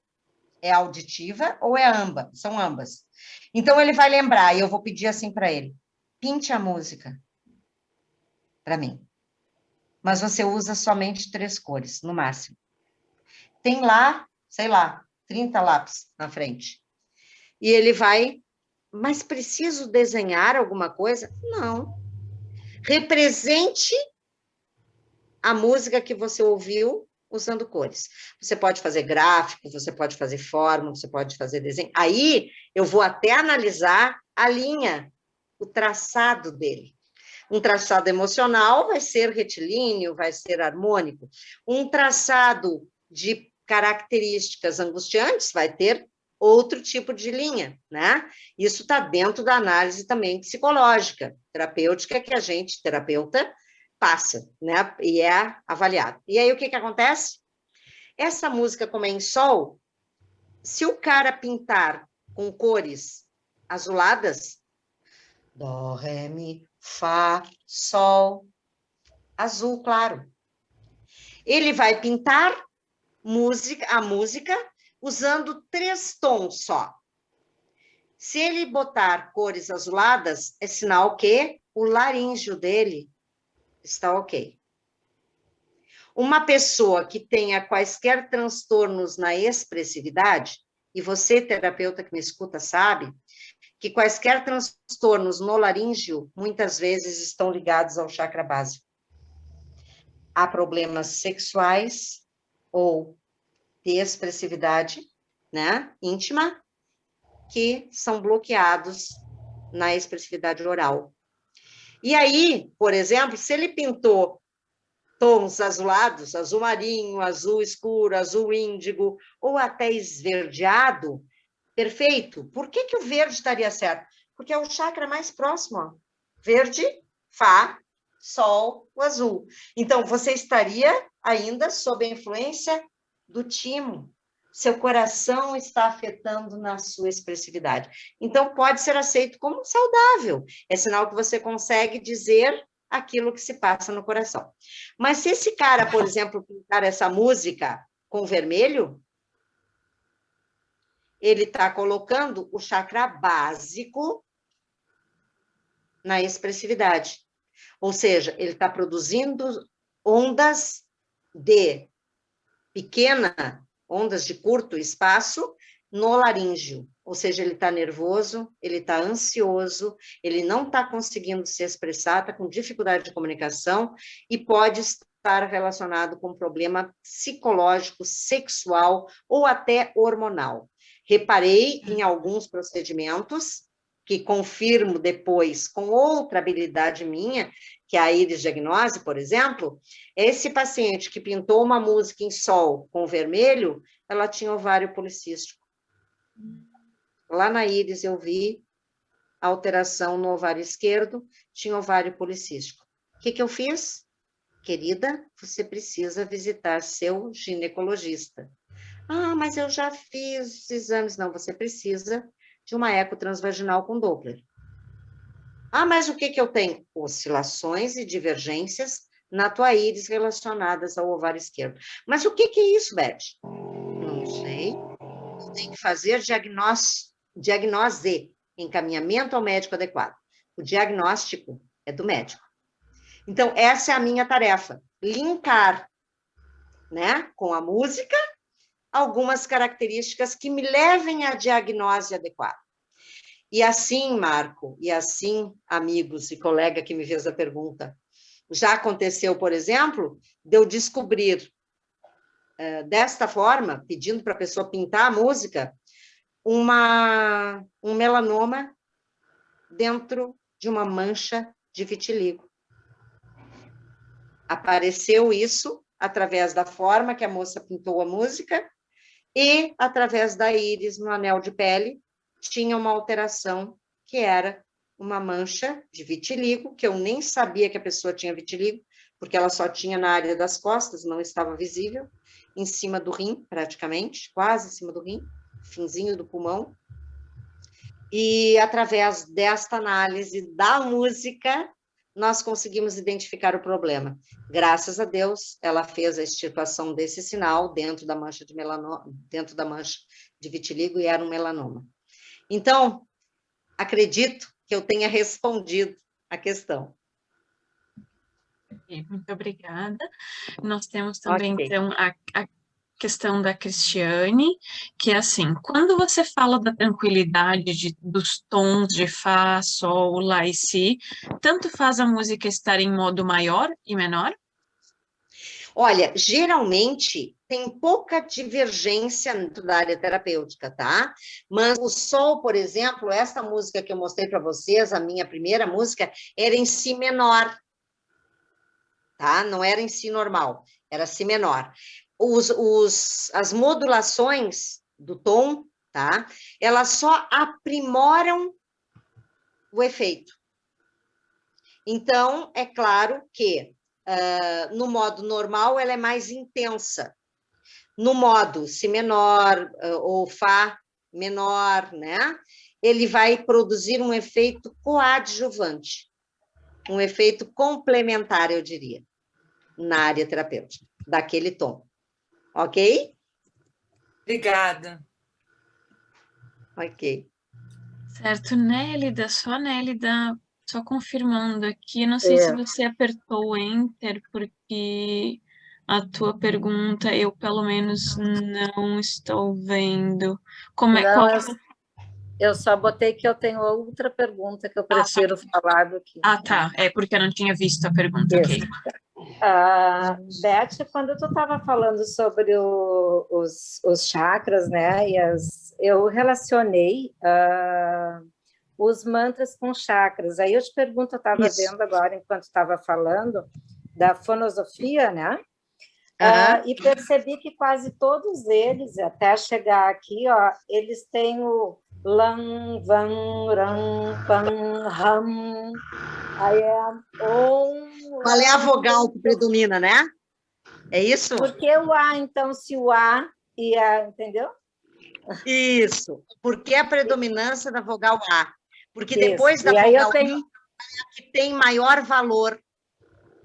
é auditiva ou é ambas. São ambas. Então ele vai lembrar, e eu vou pedir assim para ele, pinte a música para mim. Mas você usa somente 3 cores, no máximo. Tem lá, sei lá, 30 lápis na frente. E ele vai Mas preciso desenhar alguma coisa? Não. Represente a música que você ouviu usando cores. Você pode fazer gráfico, você pode fazer forma, você pode fazer desenho. Aí eu vou até analisar a linha, o traçado dele. Um traçado emocional vai ser retilíneo, vai ser harmônico. Um traçado de características angustiantes vai ter outro tipo de linha, né? Isso está dentro da análise também psicológica, terapêutica, que a gente, terapeuta, passa, né? E é avaliado. E aí, o que acontece? Essa música, como é em sol, se o cara pintar com cores azuladas, dó, ré, mi, fá, sol, azul, claro. Ele vai pintar a música usando 3 tons só. Se ele botar cores azuladas, é sinal que o laríngeo dele está ok. Uma pessoa que tenha quaisquer transtornos na expressividade, e você, terapeuta que me escuta, sabe que quaisquer transtornos no laríngeo muitas vezes estão ligados ao chakra básico. Há problemas sexuais ou de expressividade, né, íntima, que são bloqueados na expressividade oral. E aí, por exemplo, se ele pintou tons azulados, azul marinho, azul escuro, azul índigo, ou até esverdeado, perfeito. Por que o verde estaria certo? Porque é o chakra mais próximo, ó. Verde, Fá, Sol, o azul. Então, você estaria ainda sob a influência do timo. Seu coração está afetando na sua expressividade. Então, pode ser aceito como saudável. É sinal que você consegue dizer aquilo que se passa no coração. Mas se esse cara, por exemplo, pintar essa música com vermelho, ele está colocando o chakra básico na expressividade. Ou seja, ele está produzindo ondas de curto espaço no laríngeo. Ou seja, ele está nervoso, ele está ansioso, ele não está conseguindo se expressar, está com dificuldade de comunicação e pode estar relacionado com um problema psicológico, sexual ou até hormonal. Reparei em alguns procedimentos que confirmo depois com outra habilidade minha, que é a íris diagnose, por exemplo, esse paciente que pintou uma música em sol com vermelho, ela tinha ovário policístico. Lá na íris eu vi alteração no ovário esquerdo, tinha ovário policístico. O que eu fiz? Querida, você precisa visitar seu ginecologista. Ah, mas eu já fiz exames. Não, você precisa de uma eco transvaginal com Doppler. Ah, mas o que eu tenho? Oscilações e divergências na tua íris relacionadas ao ovário esquerdo. Mas o que é isso, Beth? Não sei. Tem que fazer diagnose, encaminhamento ao médico adequado. O diagnóstico é do médico. Então, essa é a minha tarefa, linkar, né, com a música, algumas características que me levem à diagnose adequada. E assim, Marco, e assim, amigos e colega que me fez a pergunta, já aconteceu, por exemplo, de eu descobrir, desta forma, pedindo para a pessoa pintar a música, um melanoma dentro de uma mancha de vitiligo. Apareceu isso através da forma que a moça pintou a música e através da íris no anel de pele tinha uma alteração que era uma mancha de vitiligo, que eu nem sabia que a pessoa tinha vitiligo, porque ela só tinha na área das costas, não estava visível, em cima do rim, praticamente, quase em cima do rim, finzinho do pulmão. E através desta análise da música, nós conseguimos identificar o problema. Graças a Deus, ela fez a extirpação desse sinal dentro da mancha de dentro da mancha de vitiligo e era um melanoma. Então, acredito que eu tenha respondido a questão. Muito obrigada. Nós temos também, então, a questão da Cristiane, que é assim, quando você fala da tranquilidade dos tons de Fá, Sol, Lá e Si, tanto faz a música estar em modo maior e menor? Olha, geralmente tem pouca divergência dentro da área terapêutica, tá? Mas o Sol, por exemplo, essa música que eu mostrei para vocês, a minha primeira música, era em Si menor, tá? Não era em Si normal, era Si menor. As modulações do tom, tá? Elas só aprimoram o efeito. Então, é claro que no modo normal ela é mais intensa. No modo Si menor ou Fá menor, né? Ele vai produzir um efeito coadjuvante, um efeito complementar, eu diria, na área terapêutica, daquele tom. Ok? Obrigada. Ok. Certo, Nélida, só confirmando aqui, não sei se você apertou o Enter, porque a tua pergunta eu, pelo menos, não estou vendo. Como é, não, eu só botei que eu tenho outra pergunta que eu prefiro falar do que... tá, é porque eu não tinha visto a pergunta, Isso. ok. Beth, quando tu estava falando sobre os chakras, né, eu relacionei os mantras com chakras. Aí eu te pergunto, eu estava vendo agora, enquanto estava falando, da fonosofia, né? E percebi que quase todos eles, até chegar aqui, ó, eles têm o Lam, Van, Ram, Pan, Ram. Aí é Om. Qual é a vogal que predomina, né? É isso? Porque o A, então, se o A e a, entendeu? Isso. Porque a predominância da vogal A. Porque Isso. depois da e aí vogal eu tenho... I, que tem maior valor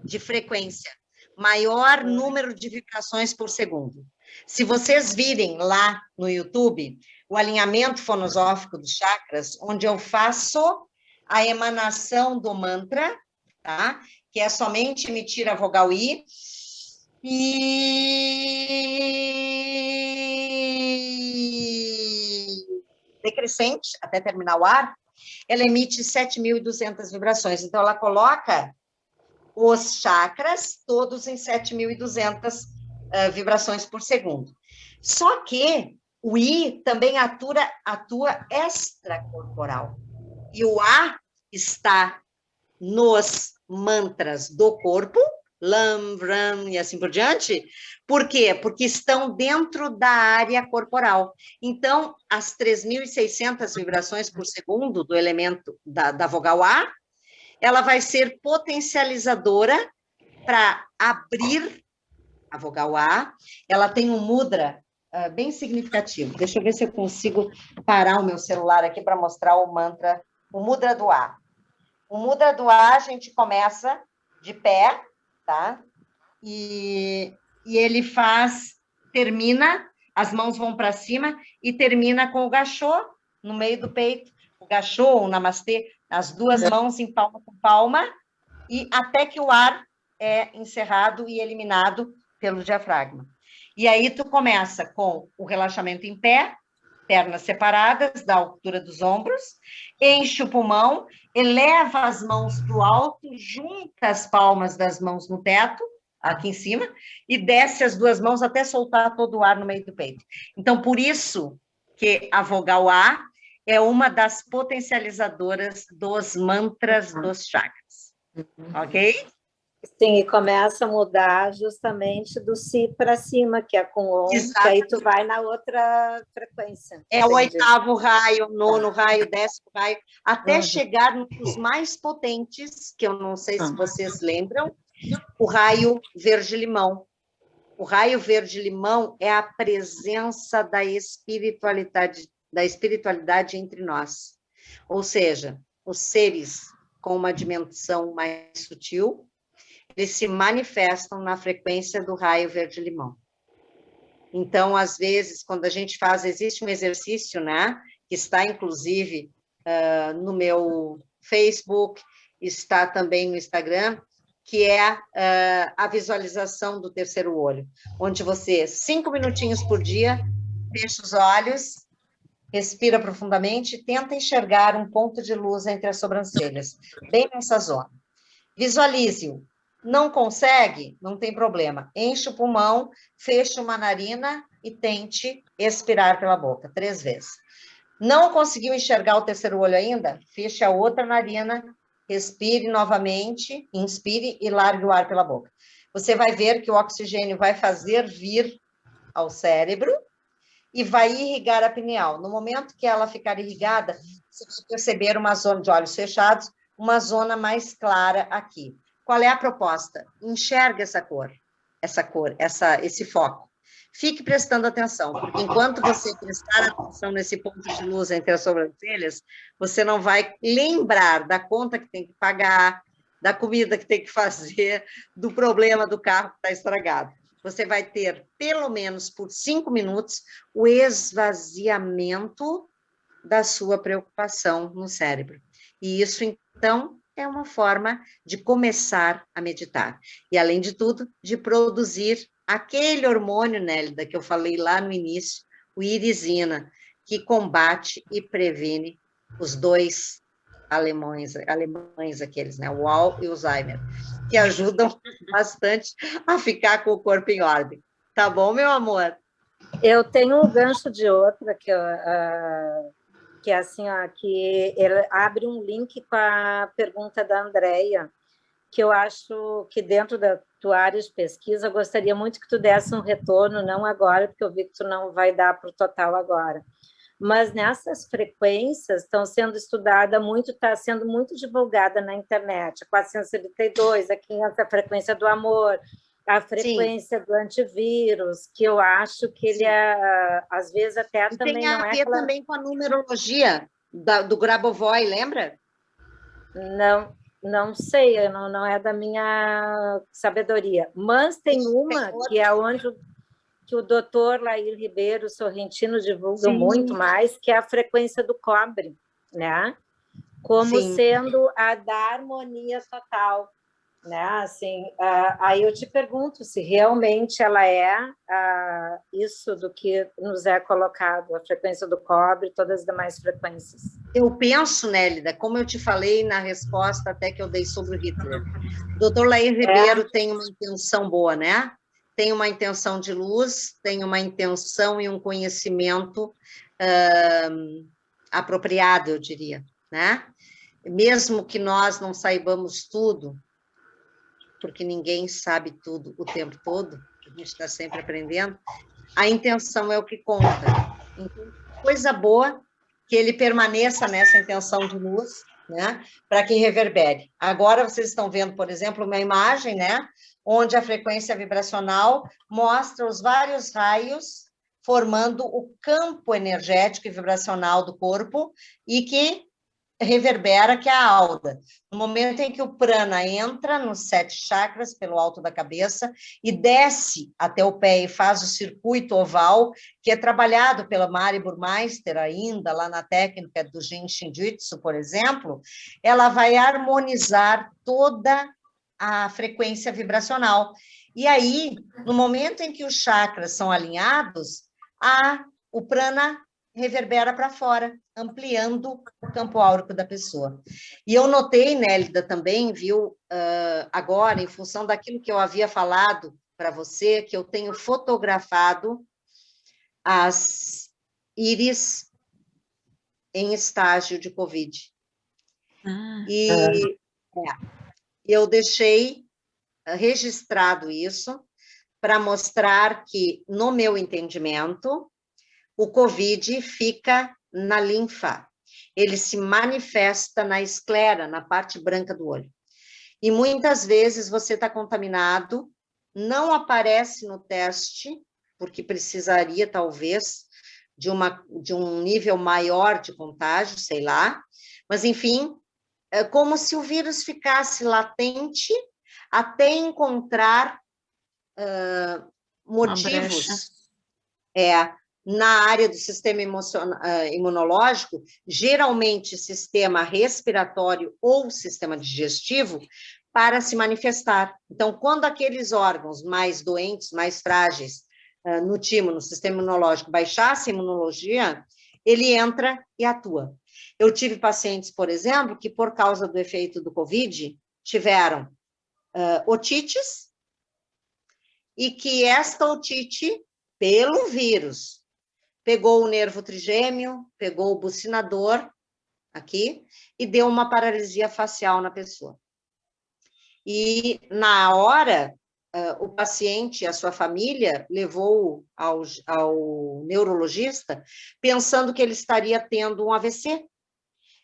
de frequência, maior número de vibrações por segundo. Se vocês virem lá no YouTube, o alinhamento fonosófico dos chakras, onde eu faço a emanação do mantra, tá? Que é somente emitir a vogal I, e decrescente, até terminar o ar, ela emite 7.200 vibrações. Então, ela coloca os chakras todos em 7.200 vibrações por segundo. Só que o I também atua extracorporal. E o A está nos mantras do corpo, Lam, Ram e assim por diante. Por quê? Porque estão dentro da área corporal. Então, as 3.600 vibrações por segundo do elemento da vogal A, ela vai ser potencializadora para abrir a vogal A. Ela tem um mudra bem significativo. Deixa eu ver se eu consigo parar o meu celular aqui para mostrar o mantra, o mudra do A. O mudra do A, a gente começa de pé, tá? E ele termina, as mãos vão para cima e termina com o gachô no meio do peito. O gachô, o namastê, as duas mãos em palma com palma, e até que o ar é encerrado e eliminado pelo diafragma. E aí tu começa com o relaxamento em pé, pernas separadas, da altura dos ombros, enche o pulmão, eleva as mãos para o alto, junta as palmas das mãos no teto, aqui em cima, e desce as duas mãos até soltar todo o ar no meio do peito. Então, por isso que a vogal A é uma das potencializadoras dos mantras dos chakras. Ok? Sim, e começa a mudar justamente do Si para cima, que é com Om, que aí tu vai na outra frequência. É o oitavo raio, nono raio, décimo raio, até chegar nos mais potentes, que eu não sei se vocês lembram, o raio verde-limão. O raio verde-limão é a presença da espiritualidade entre nós. Ou seja, os seres com uma dimensão mais sutil, eles se manifestam na frequência do raio verde-limão. Então, às vezes, quando a gente existe um exercício, né, que está, inclusive, no meu Facebook, está também no Instagram, que é a visualização do terceiro olho, onde você, 5 minutinhos por dia, fecha os olhos, respira profundamente e tenta enxergar um ponto de luz entre as sobrancelhas, bem nessa zona. Visualize-o. Não consegue? Não tem problema. Enche o pulmão, feche uma narina e tente expirar pela boca 3 vezes. Não conseguiu enxergar o terceiro olho ainda? Feche a outra narina, respire novamente, inspire e largue o ar pela boca. Você vai ver que o oxigênio vai fazer vir ao cérebro e vai irrigar a pineal. No momento que ela ficar irrigada, você vai perceber uma zona de olhos fechados, uma zona mais clara aqui. Qual é a proposta? Enxerga esse foco. Fique prestando atenção, porque enquanto você prestar atenção nesse ponto de luz entre as sobrancelhas, você não vai lembrar da conta que tem que pagar, da comida que tem que fazer, do problema do carro que está estragado. Você vai ter, pelo menos por 5 minutos, o esvaziamento da sua preocupação no cérebro. E isso, então, é uma forma de começar a meditar. E, além de tudo, de produzir aquele hormônio, Nélida, que eu falei lá no início, o irisina, que combate e previne os 2 alemães aqueles, né? O Al e o Alzheimer, que ajudam bastante a ficar com o corpo em ordem. Tá bom, meu amor? Eu tenho um gancho de outra que é assim, ó, que ele abre um link com a pergunta da Andréia, que eu acho que dentro da tua área de pesquisa, eu gostaria muito que tu desse um retorno, não agora, porque eu vi que tu não vai dar para o total agora, mas nessas frequências estão sendo estudada muito, está sendo muito divulgada na internet, a 472, a 500, a frequência do amor, a frequência do antivírus, que eu acho que ele é, às vezes até e também tem a não é ver aquela... também com a numerologia do Grabovoi, lembra? Não sei, não é da minha sabedoria, mas tem uma que é onde que o doutor Lair Ribeiro Sorrentino divulga muito mais, que é a frequência do cobre, né? Como sendo a da harmonia total, né? Assim, aí eu te pergunto se realmente ela é isso do que nos é colocado, a frequência do cobre e todas as demais frequências. Eu penso, Nélida, como eu te falei na resposta até que eu dei sobre o Hitler, o Dr. Lair Ribeiro tem uma intenção boa, né? Tem uma intenção de luz, tem uma intenção e um conhecimento apropriado, eu diria, né? Mesmo que nós não saibamos tudo, porque ninguém sabe tudo o tempo todo, a gente está sempre aprendendo, a intenção é o que conta. Então, coisa boa que ele permaneça nessa intenção de luz, né, para que reverbere. Agora vocês estão vendo, por exemplo, uma imagem, né, onde a frequência vibracional mostra os vários raios formando o campo energético e vibracional do corpo e que reverbera, que é a aura. No momento em que o prana entra nos 7 chakras, pelo alto da cabeça, e desce até o pé e faz o circuito oval, que é trabalhado pela Mari Burmeister ainda, lá na técnica do Jin Shinjutsu, por exemplo, ela vai harmonizar toda a frequência vibracional. E aí, no momento em que os chakras são alinhados, o prana reverbera para fora, ampliando o campo áurico da pessoa. E eu notei, Nélida, também, viu, agora, em função daquilo que eu havia falado para você, que eu tenho fotografado as íris em estágio de Covid. E eu deixei registrado isso para mostrar que, no meu entendimento, o Covid fica na linfa, ele se manifesta na esclera, na parte branca do olho. E muitas vezes você está contaminado, não aparece no teste, porque precisaria, talvez, de um nível maior de contágio, sei lá, mas, enfim, é como se o vírus ficasse latente até encontrar motivos na área do sistema imunológico, geralmente sistema respiratório ou sistema digestivo, para se manifestar. Então, quando aqueles órgãos mais doentes, mais frágeis, no timo, no sistema imunológico, baixassem a imunologia, ele entra e atua. Eu tive pacientes, por exemplo, que por causa do efeito do Covid, tiveram otites, e que esta otite, pelo vírus, pegou o nervo trigêmeo, pegou o bucinador, aqui, e deu uma paralisia facial na pessoa. E, na hora, o paciente e a sua família levou ao neurologista pensando que ele estaria tendo um AVC.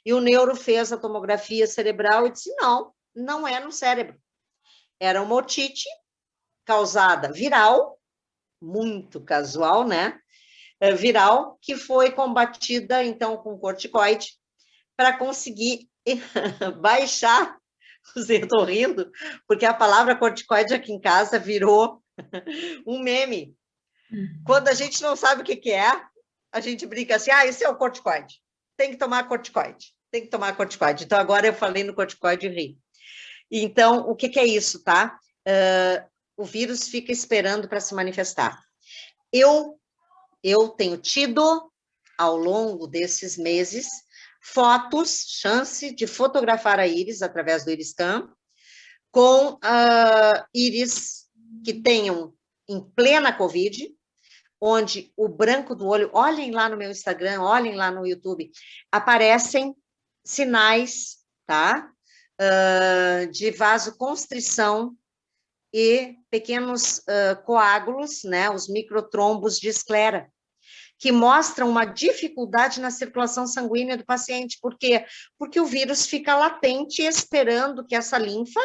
E o neuro fez a tomografia cerebral e disse, não, não é no cérebro. Era uma otite causada viral, muito casual, né? Viral, que foi combatida, então, com corticoide, para conseguir baixar. Eu estou rindo, porque a palavra corticoide aqui em casa virou um meme. Quando a gente não sabe o que é, a gente brinca assim, esse é o corticoide. Tem que tomar corticoide. Tem que tomar corticoide. Então, agora eu falei no corticoide e ri. Então, o que é isso, tá? O vírus fica esperando para se manifestar. Eu tenho tido, ao longo desses meses, fotos, chance de fotografar a íris através do IrisScan, com íris que tenham em plena Covid, onde o branco do olho, olhem lá no meu Instagram, olhem lá no YouTube, aparecem sinais, tá? De vasoconstrição e pequenos coágulos, né? Os microtrombos de esclera, que mostram uma dificuldade na circulação sanguínea do paciente. Por quê? Porque o vírus fica latente esperando que essa linfa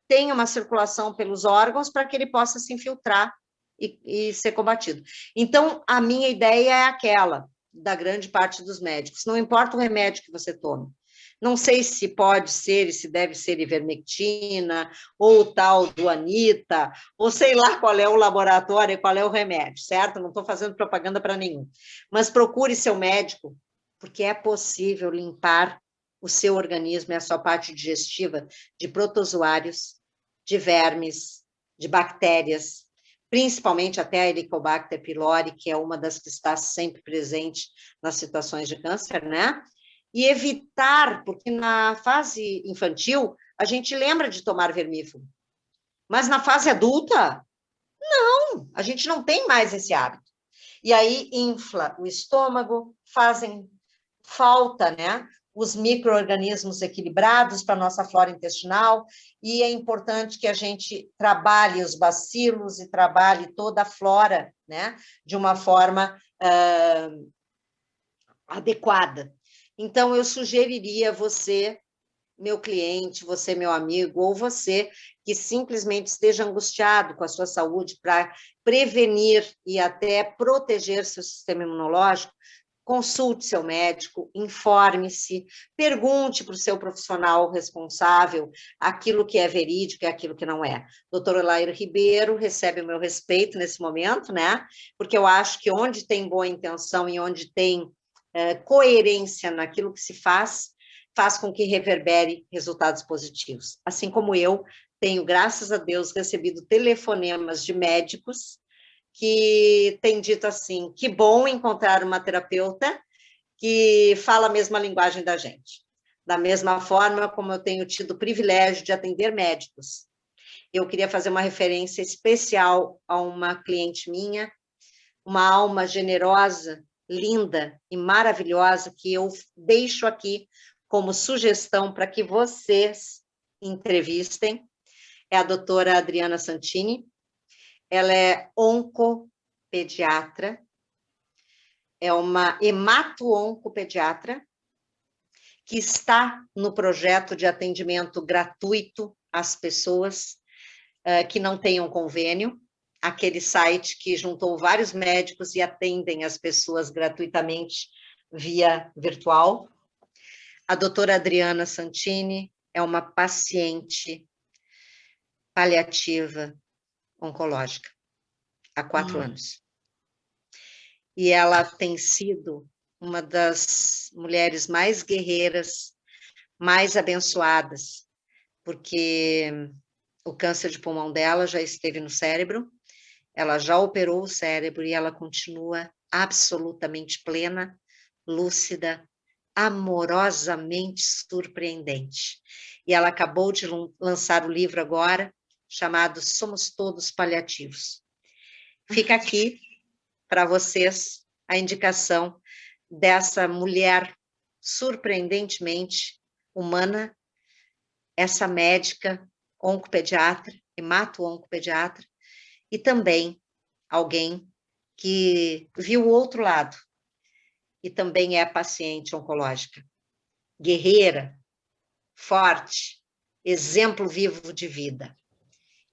tenha uma circulação pelos órgãos para que ele possa se infiltrar e ser combatido. Então, a minha ideia é aquela da grande parte dos médicos. Não importa o remédio que você tome. Não sei se pode ser e se deve ser ivermectina, ou o tal do Anita, ou sei lá qual é o laboratório e qual é o remédio, certo? Não estou fazendo propaganda para nenhum. Mas procure seu médico, porque é possível limpar o seu organismo e a sua parte digestiva de protozoários, de vermes, de bactérias, principalmente até a Helicobacter pylori, que é uma das que está sempre presente nas situações de câncer, né? E evitar, porque na fase infantil, a gente lembra de tomar vermífugo, mas na fase adulta, não, a gente não tem mais esse hábito. E aí infla o estômago, fazem falta, né, os micro-organismos equilibrados para a nossa flora intestinal, e é importante que a gente trabalhe os bacilos e trabalhe toda a flora, né, de uma forma adequada. Então, eu sugeriria você, meu cliente, você, meu amigo, ou você que simplesmente esteja angustiado com a sua saúde para prevenir e até proteger seu sistema imunológico, consulte seu médico, informe-se, pergunte para o seu profissional responsável aquilo que é verídico e aquilo que não é. Doutora Laíra Ribeiro recebe o meu respeito nesse momento, né? Porque eu acho que onde tem boa intenção e onde tem coerência naquilo que se faz, faz com que reverbere resultados positivos. Assim como eu tenho, graças a Deus, recebido telefonemas de médicos que têm dito assim, que bom encontrar uma terapeuta que fala a mesma linguagem da gente. Da mesma forma como eu tenho tido o privilégio de atender médicos. Eu queria fazer uma referência especial a uma cliente minha, uma alma generosa, linda e maravilhosa, que eu deixo aqui como sugestão para que vocês entrevistem, é a doutora Adriana Santini. Ela é oncopediatra, é uma hemato-oncopediatra, que está no projeto de atendimento gratuito às pessoas que não tenham convênio, aquele site que juntou vários médicos e atendem as pessoas gratuitamente via virtual. A doutora Adriana Santini é uma paciente paliativa oncológica há 4 anos. E ela tem sido uma das mulheres mais guerreiras, mais abençoadas, porque o câncer de pulmão dela já esteve no cérebro, ela já operou o cérebro e ela continua absolutamente plena, lúcida, amorosamente surpreendente. E ela acabou de lançar o livro agora, chamado Somos Todos Paliativos. Fica aqui para vocês a indicação dessa mulher surpreendentemente humana, essa médica oncopediatra, hemato-oncopediatra, e também alguém que viu o outro lado e também é paciente oncológica. Guerreira, forte, exemplo vivo de vida.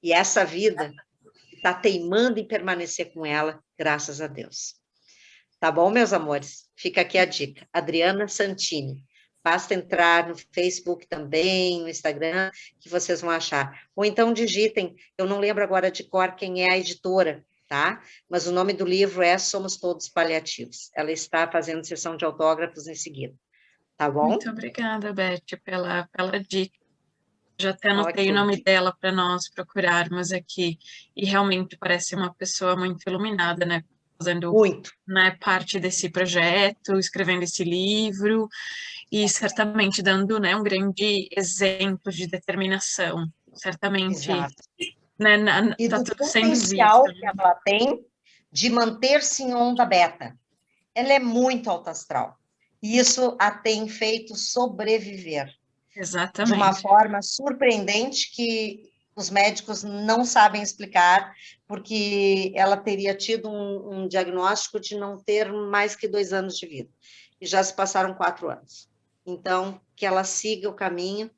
E essa vida está teimando em permanecer com ela, graças a Deus. Tá bom, meus amores? Fica aqui a dica. Adriana Santini. Basta entrar no Facebook também, no Instagram, que vocês vão achar. Ou então digitem, eu não lembro agora de cor quem é a editora, tá? Mas o nome do livro é Somos Todos Paliativos. Ela está fazendo sessão de autógrafos em seguida. Tá bom? Muito obrigada, Beth, pela dica. Já até anotei o nome dela para nós procurarmos aqui. E realmente parece uma pessoa muito iluminada, né? Fazendo né, parte desse projeto, escrevendo esse livro e certamente dando, né, um grande exemplo de determinação. Certamente, né, e tá do tudo sendo potencial visto. que ela tem de manter-se em onda beta. Ela é muito alta astral. E isso a tem feito sobreviver. Exatamente. De uma forma surpreendente que os médicos não sabem explicar, porque ela teria tido um diagnóstico de não ter mais que 2 anos de vida. E já se passaram 4 anos. Então, que ela siga o caminho.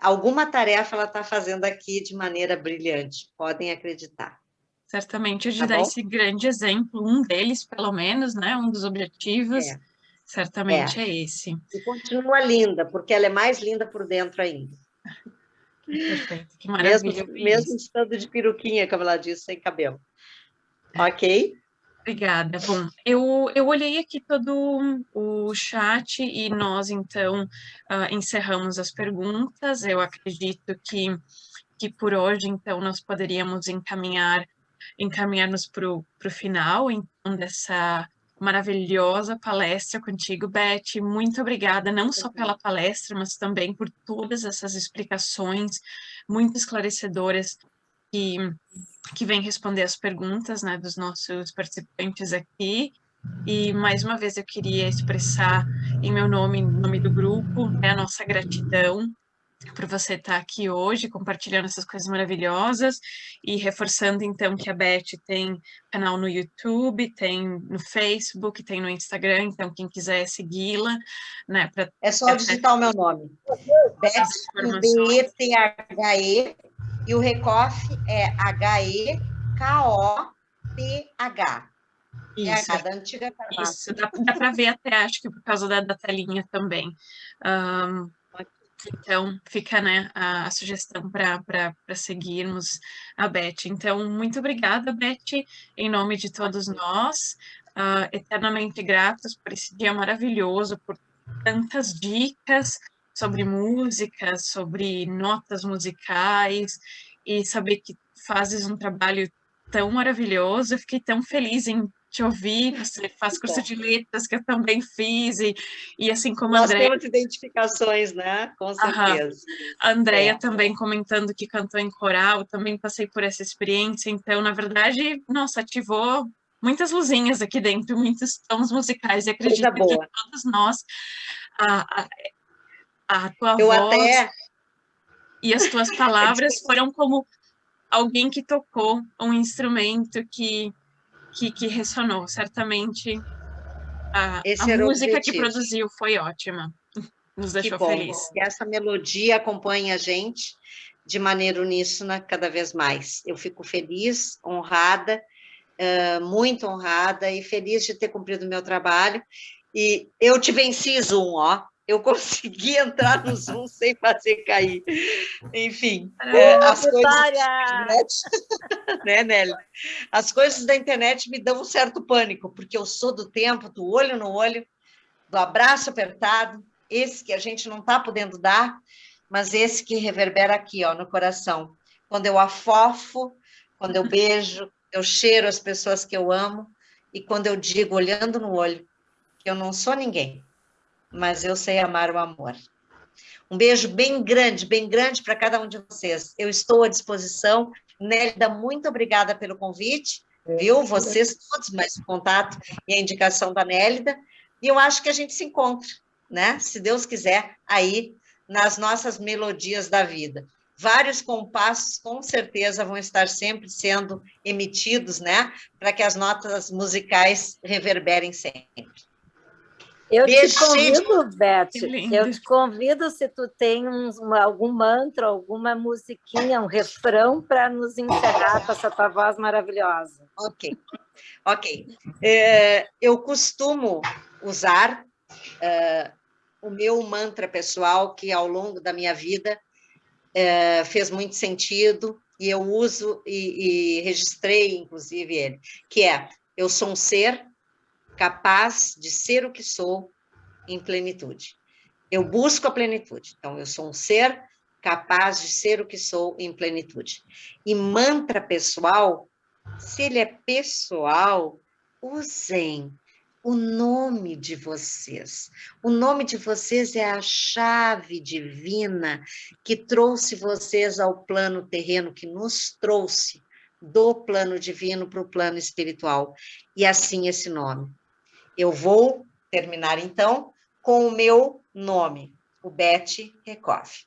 Alguma tarefa ela está fazendo aqui de maneira brilhante, podem acreditar. Certamente de dar esse grande exemplo, um deles, pelo menos, né? Um dos objetivos, certamente é esse. E continua linda, porque ela é mais linda por dentro ainda. Perfeito, que maravilha. Mesmo estando de peruquinha, como ela disse, sem cabelo. Ok? Obrigada. Bom, eu olhei aqui todo o chat e nós, então, encerramos as perguntas. Eu acredito que por hoje, então, nós poderíamos encaminhar-nos para o final, então, dessa maravilhosa palestra contigo, Beth. Muito obrigada, não só pela palestra, mas também por todas essas explicações muito esclarecedoras que vem responder as perguntas, né, dos nossos participantes aqui. E, mais uma vez, eu queria expressar em meu nome, em nome do grupo, né, a nossa gratidão por você estar aqui hoje, compartilhando essas coisas maravilhosas e reforçando, então, que a Beth tem canal no YouTube, tem no Facebook, tem no Instagram, então, quem quiser segui-la, né? É só digitar o meu nome. Beth, B-E-T-H-E, e o Recoff é H-E-K-O-P-H. Isso, da antiga farmácia. Isso, dá para ver até, acho que por causa da telinha também. Então, fica, né, a sugestão para seguirmos a Beth. Então, muito obrigada, Beth, em nome de todos nós, eternamente gratos por esse dia maravilhoso, por tantas dicas sobre música, sobre notas musicais, e saber que fazes um trabalho tão maravilhoso. Eu fiquei tão feliz em te ouvir. Você faz curso de letras, que eu também fiz, e assim como a Andréia... Nós temos identificações, né? Com certeza. A Andréia também comentando que cantou em coral, também passei por essa experiência, então, na verdade, nossa, ativou muitas luzinhas aqui dentro, muitos tons musicais, e acredito que todos nós, a tua voz e as tuas palavras foram como alguém que tocou um instrumento que ressonou. Certamente a música que produziu foi ótima, nos deixou feliz. Que essa melodia acompanha a gente de maneira uníssona cada vez mais. Eu fico feliz, honrada, muito honrada e feliz de ter cumprido o meu trabalho. E eu te venci, Zoom, ó. Eu consegui entrar no Zoom sem fazer cair. Enfim, as coisas da internet, né, Nelly? As coisas da internet me dão um certo pânico, porque eu sou do tempo do olho no olho, do abraço apertado, esse que a gente não está podendo dar, mas esse que reverbera aqui, ó, no coração. Quando eu afofo, quando eu beijo, eu cheiro as pessoas que eu amo, e quando eu digo, olhando no olho, que eu não sou ninguém, mas eu sei amar o amor. Um beijo bem grande para cada um de vocês. Eu estou à disposição. Nélida, muito obrigada pelo convite, viu? Vocês todos, mais o contato e a indicação da Nélida. E eu acho que a gente se encontra, né? Se Deus quiser, aí nas nossas melodias da vida. Vários compassos, com certeza, vão estar sempre sendo emitidos, né? Para que as notas musicais reverberem sempre. Eu te convido, Beth, eu te convido se tu tem algum mantra, alguma musiquinha, um refrão para nos encerrar com essa tua voz maravilhosa. Ok. Eu costumo usar o meu mantra pessoal, que ao longo da minha vida fez muito sentido, e eu uso e registrei, inclusive, ele, que é: eu sou um ser capaz de ser o que sou em plenitude. Eu busco a plenitude. Então, eu sou um ser capaz de ser o que sou em plenitude. E mantra pessoal, se ele é pessoal, usem o nome de vocês. O nome de vocês é a chave divina que trouxe vocês ao plano terreno, que nos trouxe do plano divino para o plano espiritual. E assim esse nome. Eu vou terminar, então, com o meu nome, o Beth Recoff.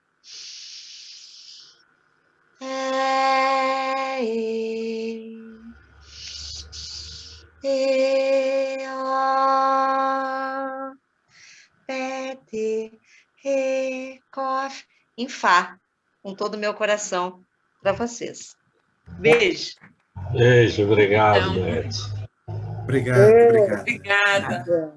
Beth Recoff, em Fá, com todo o meu coração, para vocês. Beijo. Beijo, obrigado, Beth. Obrigado. Obrigada.